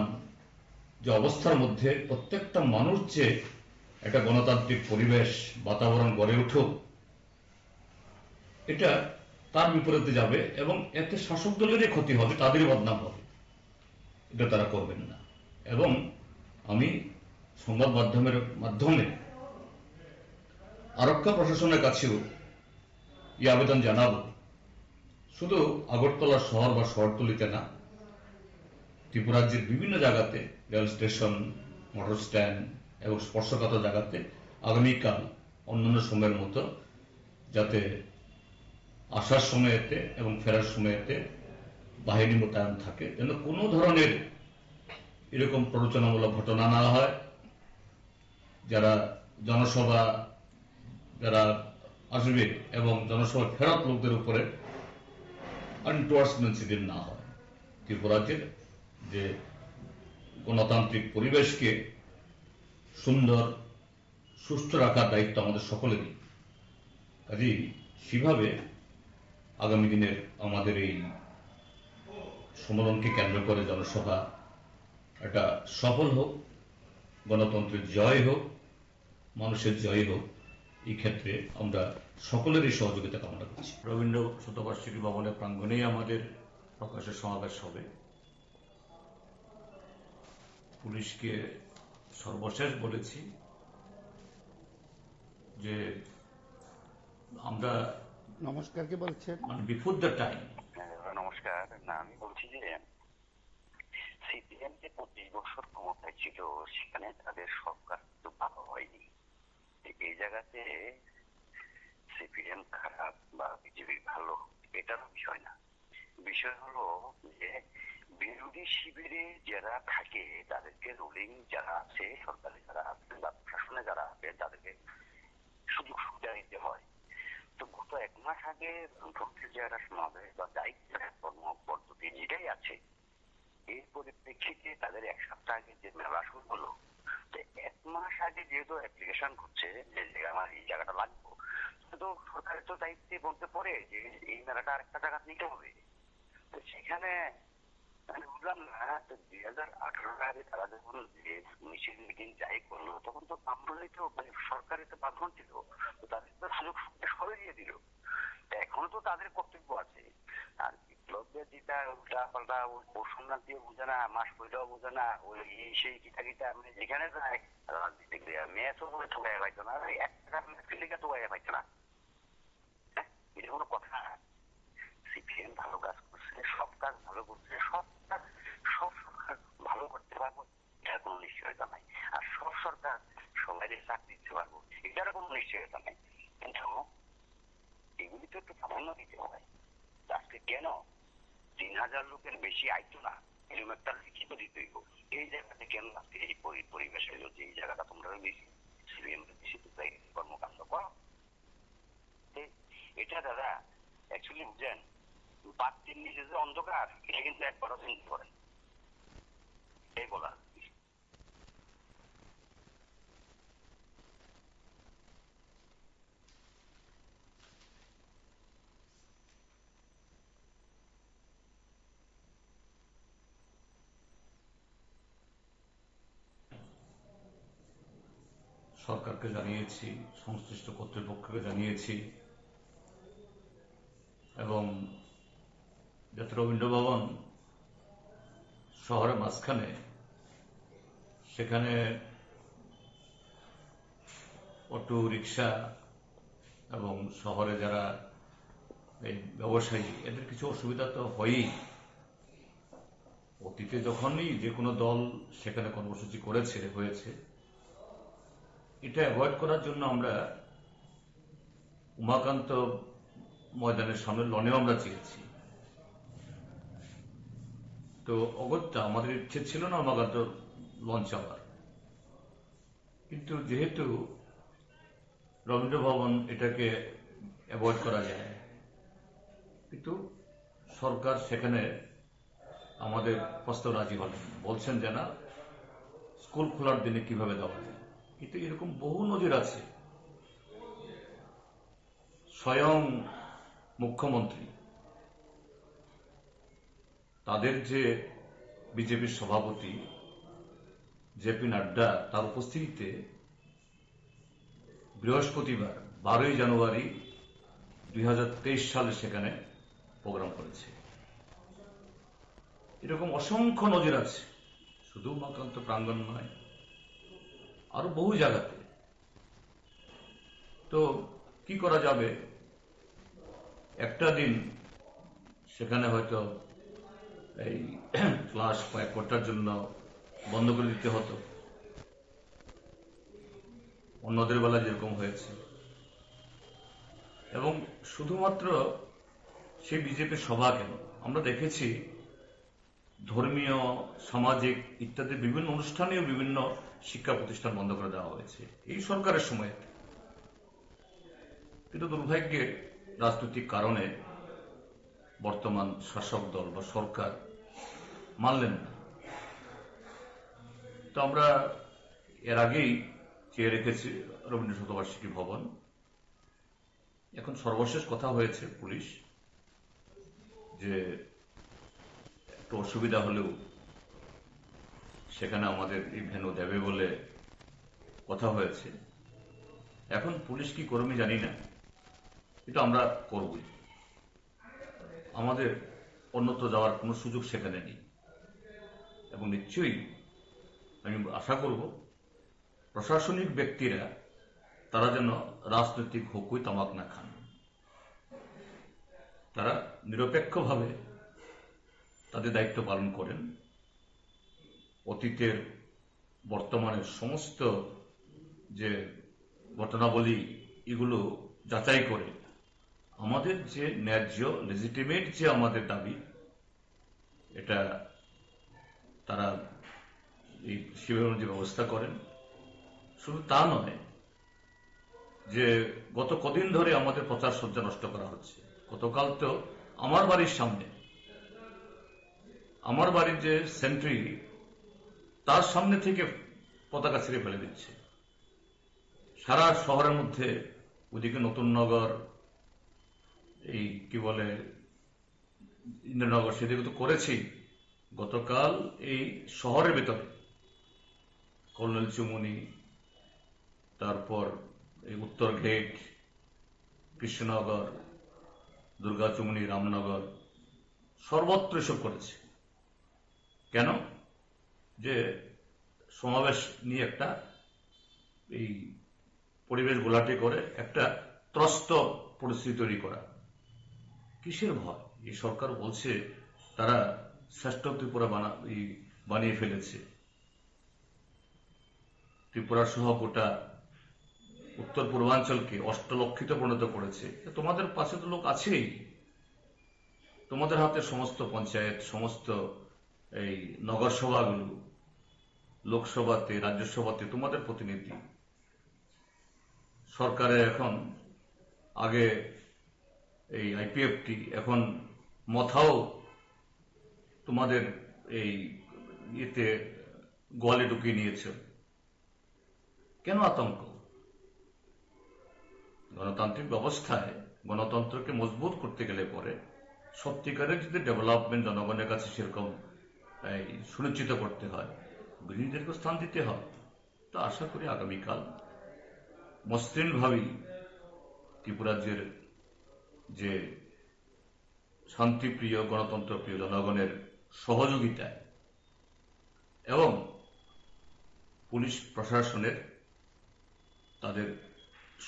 S4: যে অবস্থার মধ্যে প্রত্যেকটা মানুষ যে একটা গণতান্ত্রিক পরিবেশ বাতাবরণ গড়ে উঠুক, এটা তার বিপরীতে যাবে এবং এতে শাসক দলেরই ক্ষতি হবে, তাদেরই বদনাম হবে। এটা তারা করবেন না। এবং আমি সংবাদ মাধ্যমের মাধ্যমে আরক্ষা প্রশাসনের কাছেও এই আবেদন জানাবো, শুধু আগরতলা শহর বা শহরতলিতে না, ত্রিপুরাজ্যের বিভিন্ন জায়গাতে, রেল স্টেশন, মোটর স্ট্যান্ড এবং স্পর্শকাতর জায়গাতে আগামীকাল অন্যান্য সময়ের মতো যাতে আসার সময়েতে এবং ফেরার সময়েতে বাহিনী মোতায়েন থাকে, যেন কোনো ধরনের এরকম প্ররোচনামূলক ঘটনা না হয়। যারা জনসভা যারা আসবে এবং জনসভা ফেরত লোকদের উপরে আনটুয়ার্ডস ইনসিডেন্ট না হয়। ত্রিপুরাজ্যের যে গণতান্ত্রিক পরিবেশকে সুন্দর সুস্থ রাখার দায়িত্ব আমাদের সকলেরই। কাজেই সেভাবে আগামী দিনের আমাদের এই সম্মেলনকে কেন্দ্র করে জনসভা একটা সফল হোক, গণতন্ত্রের জয় হোক, মানুষের জয় হোক, এই ক্ষেত্রে আমরা সকলেরই সহযোগিতা কামনা করছি। রবীন্দ্র শতবার্ষিকী ভবনের প্রাঙ্গণেই আমাদের প্রকাশের সমাবেশ হবে। পুলিশকে সর্বশেষ বলেছি যে আমরা
S1: নমস্কার, কে বলছেন?
S4: মানে বিফোর দ্য টাইম।
S5: নমস্কার। না, আমি বলছি যে সিপিএম যে 25 বছর ক্ষমতায় ছিল সেখানে তাদের সরকার তো ভালো হয়নি। এই জায়গাতে সিপিএম খারাপ বা বিজেপি ভালো এটার বিষয় না। বিষয় হলো যে বিরোধী শিবিরে যারা থাকে তাদেরকে রুলিং যারা আছে, সরকারে যারা আছে বা প্রশাসনে যারা আছে তাদেরকে সুযোগ সুবিধা দিতে হয়। তো গত 1 মাস আগে ভোটের যারা সমাবেশ বা দায়িত্বের কর্ম পদ্ধতি যেটাই আছে, এই পরিপ্রেক্ষিতে তাদের 1 সপ্তাহ আগে যে মেলা শুরু হলো, তো 1 মাস আগে যেহেতু অ্যাপ্লিকেশন করছে যে আমার এই জায়গাটা লাগবে, তো সরকারের তো দায়িত্বে বলতে পারে যে এই মেলাটা আরেকটা জায়গা নিতে হবে। তো সেখানে আমি বুঝলাম না, 2018 আগে তারা যখন মিছিল মিটিং যাই করলো তখন তো আমরাই তো মানে সরকারের তো বাঁধন ছিল, তো তাদের তো সুযোগ সরে দিয়ে দিল। এখনো তো তাদের কর্তব্য আছে। আর বিপ্লবদের যেটা উল্টা পাল্টা পশুনাথ দিয়ে বোঝে না, মাস পয়টাও বোঝে না, ওই সেই গীতা গীতা মানে যেখানে যায় রাজনীতি ম্যাচও বলে ঠোকাইয়া পাইতো না, 1 টাকা ম্যাচ লিখে ঠোকাইয়া পাইতো না। এটা কোনো কথা? সিপিএম ভালো কাজ করছে, সব কাজ ভালো করছে, সব সরকার ভালো করতে পারবো এটার কোনো নিশ্চয়তা নাই। আর সব সরকার সবাই চাকরি দিতে পারবো এটার কোনো নিশ্চয়তা নাই। কিন্তু এগুলি তো একটু প্রাধান্য দিতে হয়। আজকে কেন 3000 লোকের বেশি আইতো না এরকম একটা লিখিত দিতে হইব। এই জায়গাতে কেন আজকে এই পরিবেশ হইলো যে এই জায়গাটা তোমরা বেশি সিপিএম বেশি কর্মকাণ্ড করো? এটা দাদা অ্যাকচুয়ালি বুঝেন, বাতির নিচে যে অন্ধকার এটা কিন্তু একবারও চিনতে করেন এই বলা।
S4: সরকারকে জানিয়েছি, সংশ্লিষ্ট কর্তৃপক্ষকে জানিয়েছি, এবং যাতে রবীন্দ্র ভবন শহরের মাঝখানে, সেখানে অটো রিক্সা এবং শহরে যারা এই ব্যবসায়ী এদের কিছু অসুবিধা তো হয়ই। অতীতে যখনই যে কোনো দল সেখানে কর্মসূচি হয়েছে, এটা অ্যাভয়েড করার জন্য আমরা উমাকান্ত ময়দানের সামনে লনেও আমরা চেয়েছি। তো অগত্যা আমাদের ইচ্ছে ছিল না উমাকান্ত লঞ্চ চাপার, কিন্তু যেহেতু রবীন্দ্র ভবন এটাকে অ্যাভয়েড করা যায়, কিন্তু সরকার সেখানে আমাদের প্রস্তাব রাজি হলেন, বলছেন যে না, স্কুল খোলার দিনে কিভাবে দেওয়া যায়। কিন্তু এরকম বহু নজির আছে। স্বয়ং মুখ্যমন্ত্রী তাদের যে বিজেপির সভাপতি জেপি নাড্ডা তার উপস্থিতিতে বৃহস্পতিবার 12ই জানুয়ারি 2023 সালে সেখানে প্রোগ্রাম করেছে। এরকম অসংখ্য নজির আছে, শুধু উমাকান্ত প্রাঙ্গণ নয়, আরো বহু জায়গাতে। তো কি করা যাবে, একটা দিন সেখানে হয়তো এই ক্লাস কয়েক ঘন্টার জন্য বন্ধ করে দিতে হতো, অন্যদের বেলা যেরকম হয়েছে। এবং শুধুমাত্র সেই বিজেপির সভা কেন, আমরা দেখেছি ধর্মীয়, সামাজিক ইত্যাদি বিভিন্ন অনুষ্ঠানেও বিভিন্ন শিক্ষা প্রতিষ্ঠান বন্ধ করে দেওয়া হয়েছে এই সরকারের সময়ে। কিন্তু দুর্ভাগ্যে রাজনৈতিক কারণে বর্তমান শাসক দল বা সরকার মানলেন না। তো আমরা এর আগেই চেয়ে রেখেছি রবীন্দ্র শতবার্ষিকী ভবন। এখন সর্বশেষ কথা হয়েছে পুলিশ যে একটু অসুবিধা হলেও সেখানে আমাদের এই ভেন্যু দেবে বলে কথা হয়েছে। এখন পুলিশ কি করবে জানি না, এটা আমরা করবই। আমাদের অন্যত্র যাওয়ার কোনো সুযোগ সেখানে নেই এবং নিশ্চয়ই আমি আশা করব প্রশাসনিক ব্যক্তিরা তারা যেন রাজনৈতিক হুকুই তামাক না খান, তারা নিরপেক্ষভাবে তাদের দায়িত্ব পালন করেন। অতীতের বর্তমানের সমস্ত যে ঘটনাবলী এগুলো যাচাই করে আমাদের যে ন্যায্য লেজিটিমেট যে আমাদের দাবি এটা তারা এই শিবির অনুযায়ী ব্যবস্থা করেন। শুধু তা নয় যে গত কদিন ধরে আমাদের প্রচার সজ্জা নষ্ট করা হচ্ছে। গতকাল তো আমার বাড়ির সামনে, আমার বাড়ির যে সেন্ট্রি তার সামনে থেকে পতাকা ছিঁড়ে ফেলে দিচ্ছে। সারা শহরের মধ্যে ওদিকে নতুন নগর, এই কি বলে ইন্দ্রনগর, সেদিকে তো করেছি। গতকাল এই শহরের ভেতরে কর্নেল চুমুনি, তারপর এই উত্তর গেট, কৃষ্ণনগর, দুর্গা চুমুনি, রামনগর, সর্বত্র এসব করেছে। কেন? যে সমাবেশ নিয়ে একটা এই পরিবেশ গোলাটে করে একটা ত্রস্ত পরিস্থিতি তৈরি করা। কিসের ভয়? এই সরকার বলছে তারা শ্রেষ্ঠ ত্রিপুরা বানিয়ে ফেলেছে, ত্রিপুরা সহ গোটা উত্তর পূর্বাঞ্চলকে অষ্টলক্ষিত পরিণত করেছে। তোমাদের পাশে তো লোক আছেই, তোমাদের হাতে সমস্ত পঞ্চায়েত, সমস্ত এই নগরসভাগুলো, লোকসভাতে, রাজ্যসভাতে তোমাদের প্রতিনিধি। সরকারের এখন আগে এই আইপিএফটি, এখন মথাও তোমাদের এই ইয়েতে গোয়ালে ঢুকিয়ে নিয়েছে। কেন আতঙ্ক? গণতান্ত্রিক ব্যবস্থায় গণতন্ত্রকে মজবুত করতে গেলে পরে সত্যিকারের যদি ডেভেলপমেন্ট জনগণের কাছে সেরকম সুনিশ্চিত করতে হয়, বিরোধীদেরকে স্থান দিতে হয়। তো আশা করি আগামীকাল মসৃণভাবেই ত্রিপুরাজ্যের যে শান্তিপ্রিয় গণতন্ত্রপ্রিয় জনগণের সহযোগিতায় এবং পুলিশ প্রশাসনের তাদের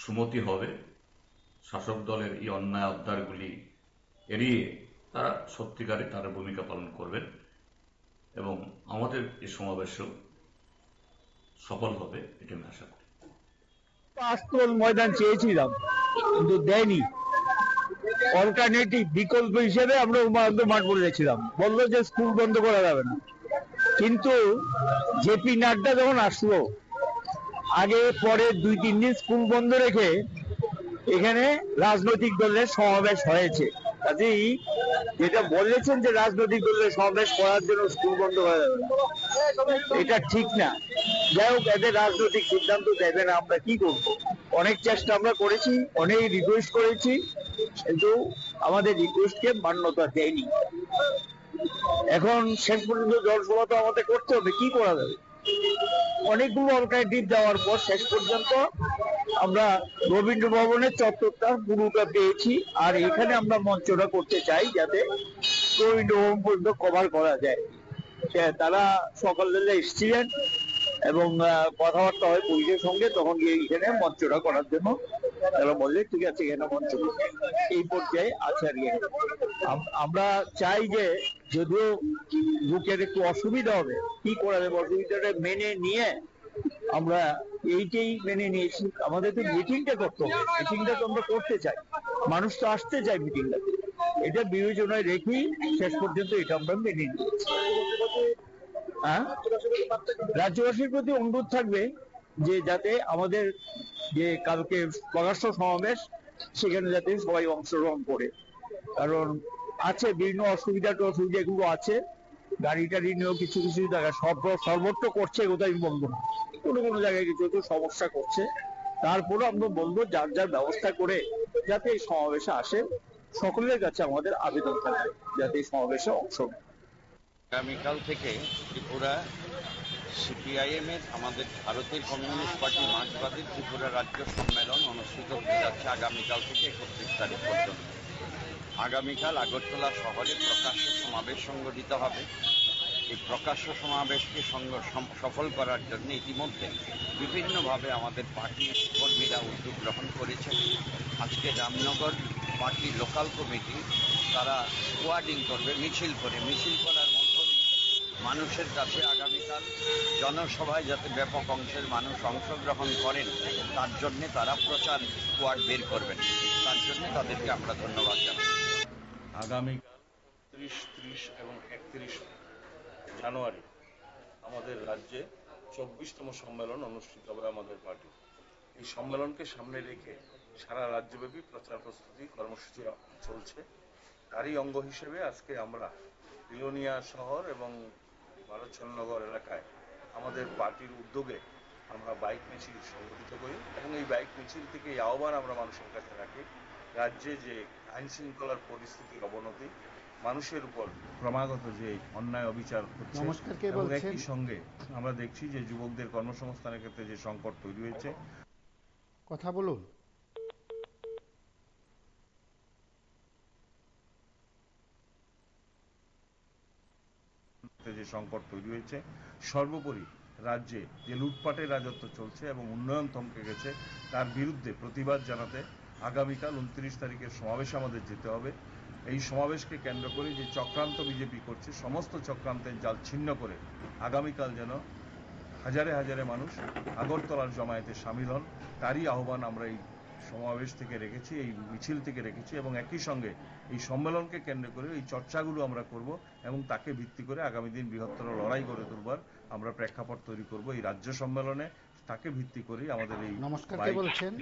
S4: সুমতি হবে, শাসক দলের এই অন্যায় অবদারগুলি এড়িয়ে তারা সত্যিকারে তাদের ভূমিকা পালন করবেন এবং আমাদের এই সমাবেশও সফল হবে, এটা আমি আশা করি।
S7: আস্তল ময়দান চেয়েছিলাম কিন্তু দেয়নি। অল্টারনেটিভ বিকল্প হিসেবে আমরা উমানন্দ মাঠ বলেছিলাম, বললো যে স্কুল বন্ধ করা যাবে না। কিন্তু জেপি নাড্ডা যখন আসলো, আগে পরে 2-3 দিন স্কুল বন্ধ রেখে এখানে রাজনৈতিক দলের সমাবেশ হয়েছে। কাজেই যেটা বলেছেন যে রাজনৈতিক দলের সমাবেশ করার জন্য স্কুল বন্ধ করা যাবে না, এটা ঠিক না। যাই হোক, এদের রাজনৈতিক সিদ্ধান্ত দেবে না, আমরা কি করব? অনেক চেষ্টা আমরা করেছি, অনেক রিকোয়েস্ট করেছি, কিন্তু আমাদের রিকোয়েস্টকে মান্যতা দেয়নি। এখন শেষ পর্যন্ত জলসভা তো আমাদের করতে হবে, কি করা যাবে? অনেকগুলো অল্টারনেটিভ দেওয়ার পর শেষ পর্যন্ত আমরা রবীন্দ্র ভবনের চত্বরটা পুরোটা পেয়েছি, আর এখানে আমরা মঞ্চটা করতে চাই যাতে রবীন্দ্র ভবন পর্যন্ত কভার করা যায়। তারা সকালবেলা এসেছিলেন এবং কথাবার্তা হয় পুলিশের সঙ্গে, তখন গিয়ে এখানে মঞ্চটা করার জন্য তারা বললে ঠিক আছে এখানে মঞ্চ এই পর্যায়ে আছে। আর আমরা চাই যে যদিও বুকের একটু অসুবিধা হবে, কি করা যাবে, অসুবিধাটা মেনে নিয়ে আমরা এইটাই মেনে নিয়েছি। আমাদের তো মিটিংটা করতে হবে, মিটিংটা তো আমরা করতে চাই, মানুষ তো আসতে চায় মিটিংটাতে, এটা বিবেচনায় রেখেই শেষ পর্যন্ত এটা আমরা মেনে নিয়েছি। রাজ্যবাসীর প্রতি অনুরোধ থাকবে যে যাতে আমাদের যে কালকে প্রকাশ্য সমাবেশ সেখানে যাতে সবাই অংশগ্রহণ করে, কারণ আছে বিভিন্ন অসুবিধা এগুলো আছে। গাড়ি টাড়ি নিয়েও কিছু কিছু জায়গায় সর্বত্র করছে, কোথায় আমি বলবো না, কোনো জায়গায় কিছু কিছু সমস্যা করছে। তারপরে আমরা বলবো যার যার ব্যবস্থা করে যাতে এই সমাবেশে আসে, সকলের কাছে আমাদের আবেদন থাকবে যাতে এই সমাবেশে অংশ নেয়।
S8: আগামীকাল থেকে ত্রিপুরা সিপিআইএম এর আমাদের ভারতের কমিউনিস্ট পার্টি মার্ক্সবাদী ত্রিপুরা রাজ্য সম্মেলন অনুষ্ঠিত হতে যাচ্ছে আগামীকাল থেকে 31 তারিখ পর্যন্ত। আগামীকাল আগরতলা শহরে প্রকাশ্য সমাবেশ সংগঠিত হবে। এই প্রকাশ্য সমাবেশকে সফল করার জন্য ইতিমধ্যে বিভিন্নভাবে আমাদের পার্টির কর্মীরা উদ্যোগ গ্রহণ করেছেন। আজকে রামনগর পার্টি লোকাল কমিটি তারা স্কোয়াডিং করবে, মিছিল করার মধ্য দিয়ে মানুষের কাছে আগামীকাল জনসভায় যাতে ব্যাপক অংশের মানুষ অংশগ্রহণ করেন তার জন্য তারা প্রচার স্কোয়াড বের করবেন। তার জন্য তাদেরকে আমরা ধন্যবাদ জানাই।
S9: আগামীকাল 29, 30 এবং 31 জানুয়ারি আমাদের রাজ্যে 24তম সম্মেলন অনুষ্ঠিত হবে আমাদের পার্টি। এই সম্মেলনকে সামনে রেখে সারা রাজ্যব্যাপী প্রচার প্রস্তুতি কর্মসূচি চলছে। তারই অঙ্গ হিসেবে আজকে আমরা বিলোনিয়া শহর এবং ভারতচন্দ্রনগর এলাকায় আমাদের পার্টির উদ্যোগে আমরা বাইক মিছিল সংগঠিত করি এবং এই বাইক মিছিল থেকে এই আহ্বান আমরা মানুষের কাছে রাখি, রাজ্যে যে আইন শৃঙ্খলার পরিস্থিতির অবনতি, মানুষের উপর ক্রমাগত যে অন্যায় অবিচার হচ্ছে এবং একই সঙ্গে আমরা দেখছি যে যুবকদের কর্মসংস্থানের ক্ষেত্রে যে সংকট তৈরি হয়েছে।
S1: কথা বলুন।
S9: যে সংকট তৈরি হয়েছে, সর্বোপরি রাজ্যে যে লুটপাটের রাজত্ব চলছে এবং উন্নয়ন থমকে গেছে তার বিরুদ্ধে প্রতিবাদ জানাতে আগামীকাল 29 তারিখের সমাবেশে আমাদের যেতে হবে। এই সমাবেশকে কেন্দ্র করে যে চক্রান্ত বিজেপি করছে, সমস্ত চক্রান্তের জাল ছিন্ন করে আগামীকাল যেন হাজারে হাজারে মানুষ আগরতলার জমায়েতে সামিল হন, তারই আহ্বান আমরা এই সমাবেশ থেকে রেখেছি, এই মিছিল থেকে রেখেছি এবং একই সঙ্গে এই সম্মেলনকে কেন্দ্র করে এই চর্চাগুলো আমরা করব এবং তাকে ভিত্তি করে আগামী দিন বৃহত্তর লড়াই গড়ে তুলবার আমরা প্রেক্ষাপট তৈরি করব। এই রাজ্য সম্মেলনে তাকে ভিত্তি করে আমাদের এই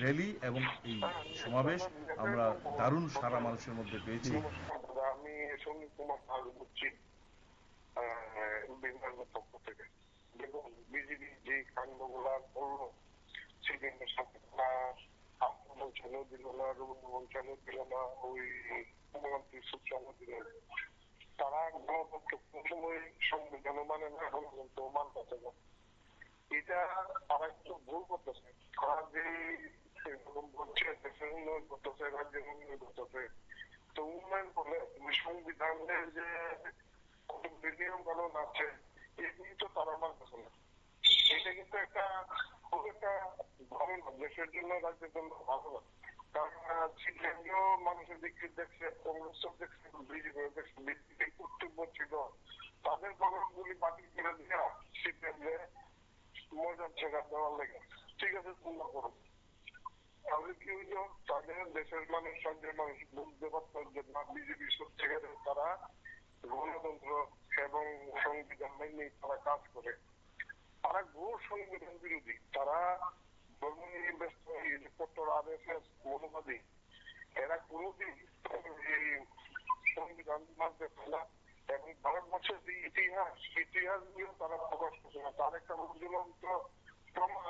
S9: র্যালি এবং এই সমাবেশ আমরা দারুণ সারা মানুষের মধ্যে পেয়েছি।
S6: আমি সঙ্গীত কুমার পাল বলছি বিভাগের পক্ষ থেকে। দেখুন, বিজেপি যে কাণ্ডগুলা করলো, সিপিএমের সাথে আক্রমণ চালু দিল না, রবীন্দ্র চালু দিল না, ওই মুখ্যমন্ত্রী চালু দিল না। তারা গণতন্ত্র কোন সময় সংবিধানও মানে না, গণতন্ত্র মানতেছে না। এটা তারা একটু ভুল করতেছে। তারা যে বলছে দেশের উন্নয়ন করতেছে, রাজ্যের উন্নয়ন করতেছে, তো উন্নয়ন করলে সংবিধানের যে নিয়ম কানুন আছে এগুলি তো তারা মানতেছে না। এটা কিন্তু একটা খুব একটা ভালো না, দেশের জন্য রাজ্যের জন্য ভালো না। কারণ সিপিএমও মানুষের দিক থেকে দেখছে, কংগ্রেসও দেখছে, বিজেপিও দেখছে, বিজেপি কর্তব্য ছিল তাদের প্রোগ্রামগুলি বাতিল করে দেওয়া, সিপিএম মজার জায়গা দেওয়ার লেগে। ঠিক আছে, তোমরা করো। তাহলে কি হইলো, তাদের দেশের মানুষ, রাজ্যের মানুষ বুঝতে পারতো যে না, বিজেপি সত্যিকারের তারা গণতন্ত্র এবং সংবিধান মেনে তারা কাজ করে। তারা ঘোর সংবিধান বিরোধী, তারা ধর্ম নিরপেক্ষ কট্টর আরএসএস মনোবাদী। এরা কোনোদিন এই সংবিধান মানতে পারে না এবং ভারতবর্ষের যে ইতিহাস নিয়েও তারা প্রকাশ করছে না। তার একটা জ্বলন্ত প্রমাণ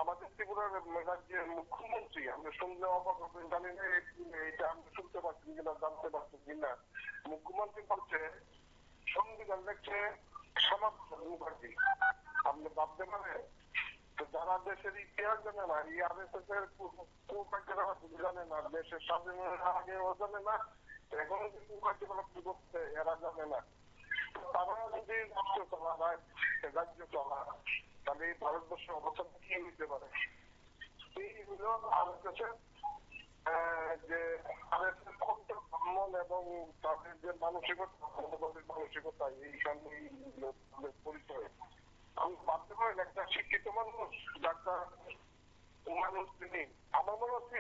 S6: আমাদের ত্রিপুরার রাজ্যের মুখ্যমন্ত্রী, আমরা শুনলে অবাক হবেন, জানি না এটা আমরা শুনতে পাচ্ছি কিনা, জানতে পারছি কিনা, মুখ্যমন্ত্রী বলছে সংবিধান দেখছে শ্যামাপ্রসাদ মুখার্জি। আপনি ভাবতে পারেন? তো যারা দেশের ইতিহাস জানে না, এই আরএসএস এর কুকার্যকলাপ জানে না, দেশের স্বাধীনতার আগেও জানে না, এখনো যে কুকার্যকলাপ করছে এরা জানে না। তারা যদি রাষ্ট্র চলা হয়, রাজ্য চলা, তাহলে এই ভারতবর্ষের অবস্থা কি হইতে পারে? এই হলো আরএসএস যে আরএসএস কট্টর ব্রাহ্মণ এবং তাদের যে মানসিকতা এইখানেই পরিচয়। আমি ভাবতে পারেন একটা শিক্ষিত মানুষ, ডাক্তার মানুষ, তিনি আমার মনে হচ্ছে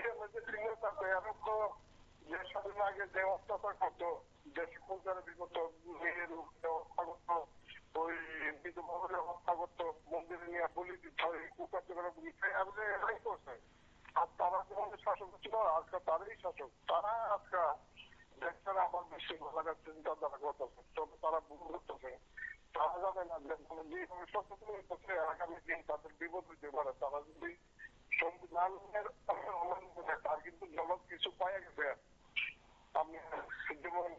S6: সিনিয়র থাকতো, এরকম তো দেশ স্বাধীন আগে যে অত্যাচার করতো, দেশ পৌঁছানো বিগত মেয়ের হত্যা করতো, ওই বিধবাকে হত্যা করতো, মন্দিরে নিয়ে বলি দিত, এরাই করছে। আর তারা যেমন শাসক ছিল, আজকে তারাই শাসক। তারা আজকে দেশটা আবার বেশি ভালো চিন্তাধারা করতেছে, তবে তারা ভুল করতেছে। তারা জানে না যে যেভাবে সচেতন হইতেছে আগামী দিন তাদের বিপদ হইতে পারে। তারা যদি সংবিধানের অমান্য করে, তার কিন্তু জগৎ কিছু পাইয়া গেছে। আপনি যেমন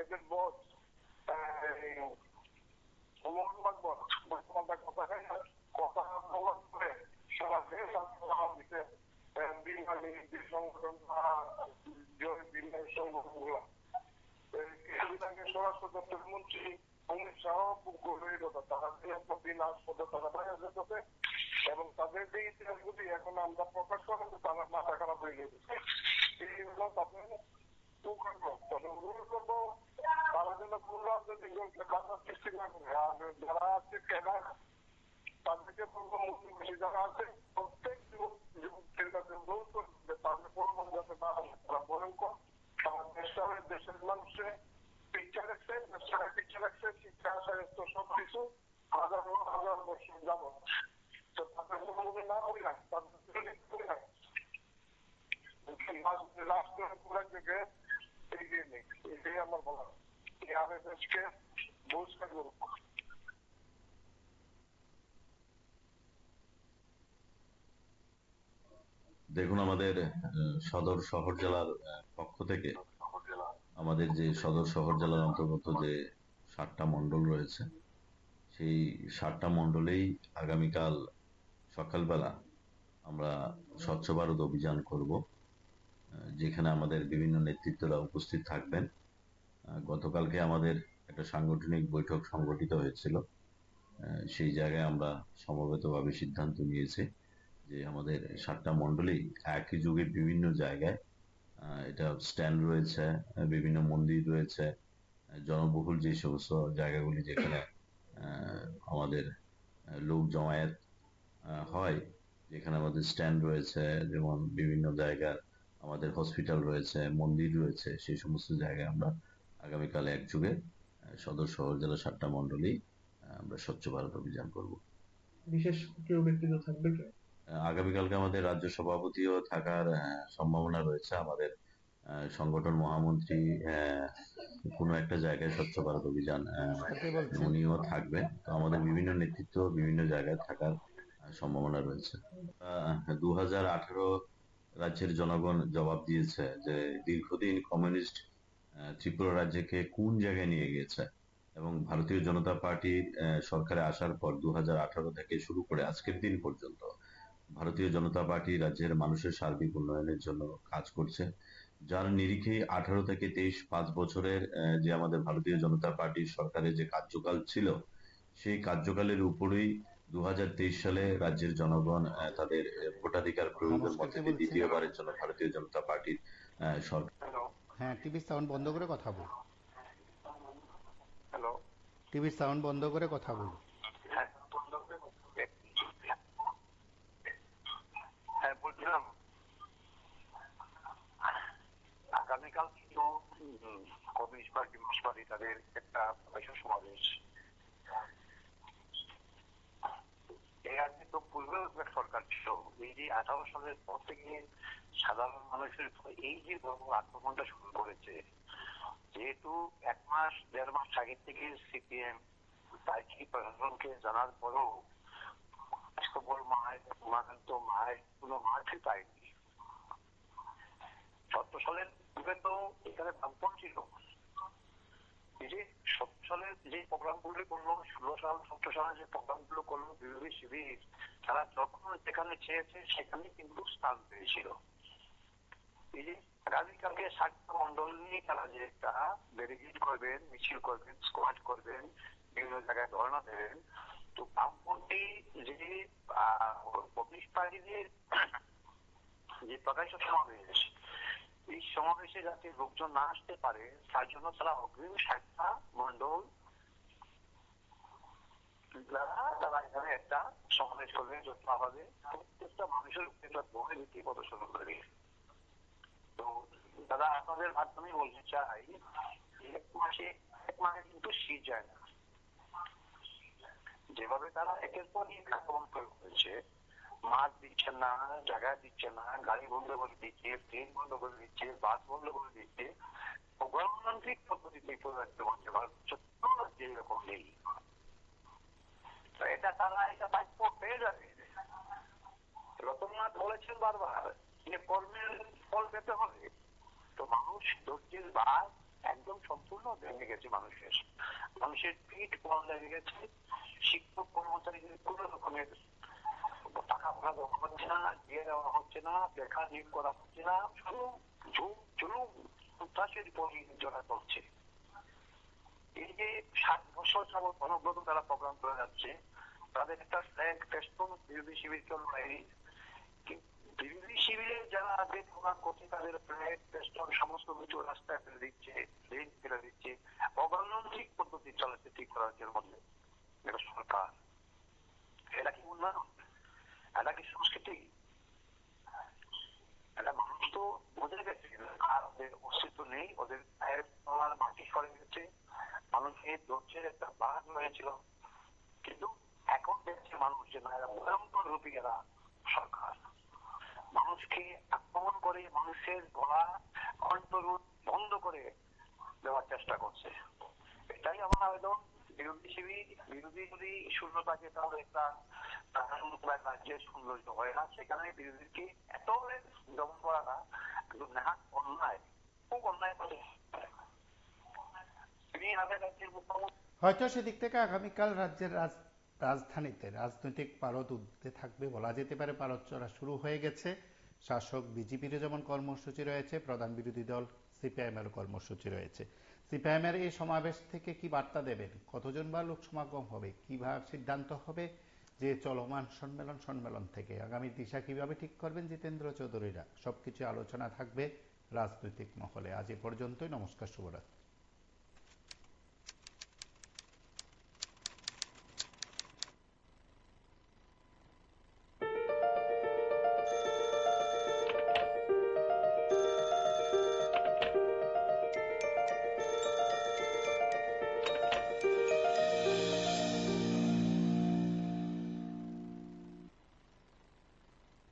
S6: এদের বস মোহনবাগ বস কথা হয় স্বরাষ্ট্র মন্ত্রী অমিত শাহ তারা দিন হাসপাতাল তারা বাইরে যেতেছে এবং তাদের যে ইতিহাসগুলি এখন আমরা প্রকাশ করেন তারা মাথা খারাপ হয়ে গেছে। এই হলো তাদের অনুরোধ করবো তারা যেন কোনো রাজনৈতিক দলকে বাধা সৃষ্টি না করে। আর যারা আছে ক্যাডার তাদেরকে বলবো মুসলিম যারা আছে প্রত্যেক যুবকের কাছে অনুরোধ করবে তাদের প্রমাণ যাতে না হয় তারা ভয়ঙ্কর। আমার দেশের মানুষের পিকচার রাখছে, দেশের পিকচার রাখছে, শিক্ষা সাহিত্য সবকিছু হাজার হাজার বছর যাব। তো তাদের কোনো না করি না, তাদের করি না রাষ্ট্র পুরা থেকে এগিয়ে নেই। এটাই আমার বলা। আমি দেশকে বহিষ্কার করব।
S2: দেখুন, আমাদের সদর শহর জেলার পক্ষ থেকে আমাদের যে সদর শহর জেলার অন্তর্গত যে 7টা মণ্ডল রয়েছে, সেই 7টা মণ্ডলেই আগামীকাল সকালবেলা আমরা স্বচ্ছ ভারত অভিযান করব, যেখানে আমাদের বিভিন্ন নেতৃত্বরা উপস্থিত থাকবেন। গতকালকে আমাদের একটা সাংগঠনিক বৈঠক সংগঠিত হয়েছিল। সেই জায়গায় আমরা সমবেতভাবে সিদ্ধান্ত নিয়েছি যে আমাদের 7টা মণ্ডলেই একই যুগে বিভিন্ন জায়গায়, এটা স্ট্যান্ড রয়েছে, বিভিন্ন মন্দির রয়েছে, জনবহুল যে সমস্ত জায়গাগুলি যেখানে আমাদের লোক জমায়েত হয়, যেখানে আমাদের স্ট্যান্ড রয়েছে, যেমন বিভিন্ন জায়গার আমাদের হসপিটাল রয়েছে, মন্দির রয়েছে, সেই সমস্ত জায়গায় আমরা আগামীকাল একযোগে সদর শহর জেলা 7টা মণ্ডলেই আমরা স্বচ্ছ ভারত অভিযান করব।
S3: বিশেষ কেউ ব্যক্তিত্ব থাকবে কি?
S2: আগামীকালকে আমাদের রাজ্য সভাপতিও থাকার সম্ভাবনা রয়েছে। আমাদের সংগঠন মহামন্ত্রী কোনো একটা জায়গায় স্বচ্ছ ভারত অভিযান উনিও থাকবেন। তো আমাদের বিভিন্ন নেতৃত্ব বিভিন্ন জায়গায় থাকার সম্ভাবনা রয়েছে। 2018 রাজ্যের জনগণ জবাব দিয়েছে যে দীর্ঘদিন কমিউনিস্ট ত্রিপুরা রাজ্যকে কোন জায়গায় নিয়ে গিয়েছে, এবং ভারতীয় জনতা পার্টির সরকারে আসার পর 2018 থেকে শুরু করে আজকের দিন পর্যন্ত ভারতীয় জনতা পার্টি রাজ্যের মানুষের সার্বিক উন্নয়নের জন্য কাজ করছে, যার নিরিখে 18 থেকে 23 5 বছরের যে আমাদের ভারতীয় জনতা পার্টির সরকারের যে কার্যকাল ছিল, সেই কার্যকালের উপরেই 2023 সালে রাজ্যের জনগণ তাদের ভোটাধিকার প্রয়োগের মধ্যে দিয়ে দ্বিতীয়বারের জন্য ভারতীয় জনতা পার্টির সরকার।
S1: হ্যাঁ, টিভির সাউন্ড বন্ধ করে কথা বল।
S6: হ্যালো,
S1: টিভির সাউন্ড বন্ধ করে কথা বল।
S6: হ্যাঁ বলছিলাম আগামীকাল কিন্তু কমিউনিস্ট পার্টি তাদের একটা বৈঠক সমাবেশ। এর আগে তো পূর্বেও সরকার ছিল। এই যে 18 সালের পর থেকে সাধারণ মানুষের এই যে আক্রমণটা শুরু করেছে, যেহেতু 1 মাস 1.5 মাস আগে থেকে সিপিএম পার্টি প্রশাসনকে জানার পরও খবর মায়ের কোনো মাঠই পায়নি। 17 সালের পূর্বে তো এখানে বামপন ছিল। এই যে 17 সালের যে প্রোগ্রামগুলো করলো, 16 সাল 17 সালে যে প্রোগ্রামগুলো করলো বিরোধী শিবির, তারা যখন যেখানে চেয়েছে সেখানে কিন্তু স্থান পেয়েছিল। এই যে আগামীকালকে 7টা মন্ডল নিয়ে তারা যে একটা ব্যারিকেড করবেন, মিছিল করবেন, স্কোয়াড করবেন, বিভিন্ন জায়গায় ধর্ণা দেবেন, তো বামপন্থী যে কমিউনিস্ট পার্টিদের যে প্রকাশ্য সমাবেশ, এই সমাবেশে যাতে লোকজন না আসতে পারে তার জন্য তারা অগ্রিম 7টা মন্ডল তারা এখানে একটা সমাবেশ করবে, যথাভাবে প্রত্যেকটা মানুষের একটা বনে নীতি প্রদর্শন করবে। তো দাদা, আপনাদের মাধ্যমে বলতে চাই, 1 মাসে কিন্তু শীত যায় না। যেভাবে তারা একের পর এক আক্রমণ করেছে, মাছ দিচ্ছে না, জায়গা দিচ্ছে না, গাড়ি বন্ধ করে দিচ্ছে, ট্রেন বন্ধ করে দিচ্ছে, বাস বন্ধ করে দিচ্ছে, গণতান্ত্রিক পদ্ধতিতে ভারত এরকম নেই। এটা তারা এটা বাক্য পেয়ে যাবে। রতননাথ বলেছেন বারবার যে কর্মের ফল পেতে হবে। তো মানুষ ধৈর্যের বাদ একদম সম্পূর্ণ ভেঙে গেছে। মানুষের পিঠ বল লেগে গেছে। শিক্ষক কর্মচারীদের কোন রকমের টাকা পয়সা দেওয়া হচ্ছে না, দিয়ে দেওয়া হচ্ছে না, দেখা নিয়োগ করা হচ্ছে না, শুধু জুলুম সন্ত্রাসের পরিচর্যা চলছে। যাবৎ অনবরত তারা প্রোগ্রাম করে যাচ্ছে। তাদের একটা ফ্ল্যাগ ফেস্টুন বিরোধী শিবিরকে অনুযায়ী, বিরোধী শিবিরে যারা আগে প্রোগ্রাম করছে তাদের ফ্ল্যাগ ফেস্টুন সমস্ত কিছু রাস্তায় ফেলে দিচ্ছে, রেল ফেলে দিচ্ছে, অগণতান্ত্রিক পদ্ধতি চলাচ্ছে ঠিক রাজ্যের মধ্যে। এটা সরকার, এটা কি উন্নয়ন? এটা কি সংস্কৃতি? এটা মানুষ তো বুঝে গেছে আর ওদের অস্তিত্ব নেই, ওদের পায়ের তলার মাটি সরে গেছে, মানুষের ধৈর্যের একটা বাঁধ হয়েছিল। কিন্তু এখন দেখছে মানুষ যে না, এরা ভয়ঙ্কর রূপী এরা সরকার, মানুষকে আক্রমণ করে মানুষের গলা কণ্ঠরোধ বন্ধ করে দেওয়ার চেষ্টা করছে। এটাই আমার আবেদন, বিরোধী শিবির বিরোধী যদি শূন্য থাকে তাহলে একটা রাজ্যের সৌন্দর্য হয় না। সেখানে বিরোধীকে এত দমন করাটা কিন্তু নেহাত অন্যায়, খুব অন্যায় করে। তিনি আমাদের রাজ্যের মুখ্যমন্ত্রী,
S1: হয়তো সেদিক থেকে আগামীকাল রাজ্যের রাজধানীতে রাজনৈতিক পারদ উঠতে থাকবে বলা যেতে পারে। পারদ চড়া শুরু হয়ে গেছে। শাসক বিজেপির যেমন কর্মসূচি রয়েছে, প্রধান বিরোধী দল সিপিআইএম এর কর্মসূচি রয়েছে। সিপিআইএম এর এই সমাবেশ থেকে কি বার্তা দেবেন, কতজন বা লোক সমাগম হবে, কিভাবে সিদ্ধান্ত হবে যে চলমান সম্মেলন থেকে আগামী দিশা কিভাবে ঠিক করবেন জিতেন্দ্র চৌধুরীরা, সবকিছু আলোচনা থাকবে রাজনৈতিক মহলে। আজ এ পর্যন্তই। নমস্কার, শুভরাত্রি।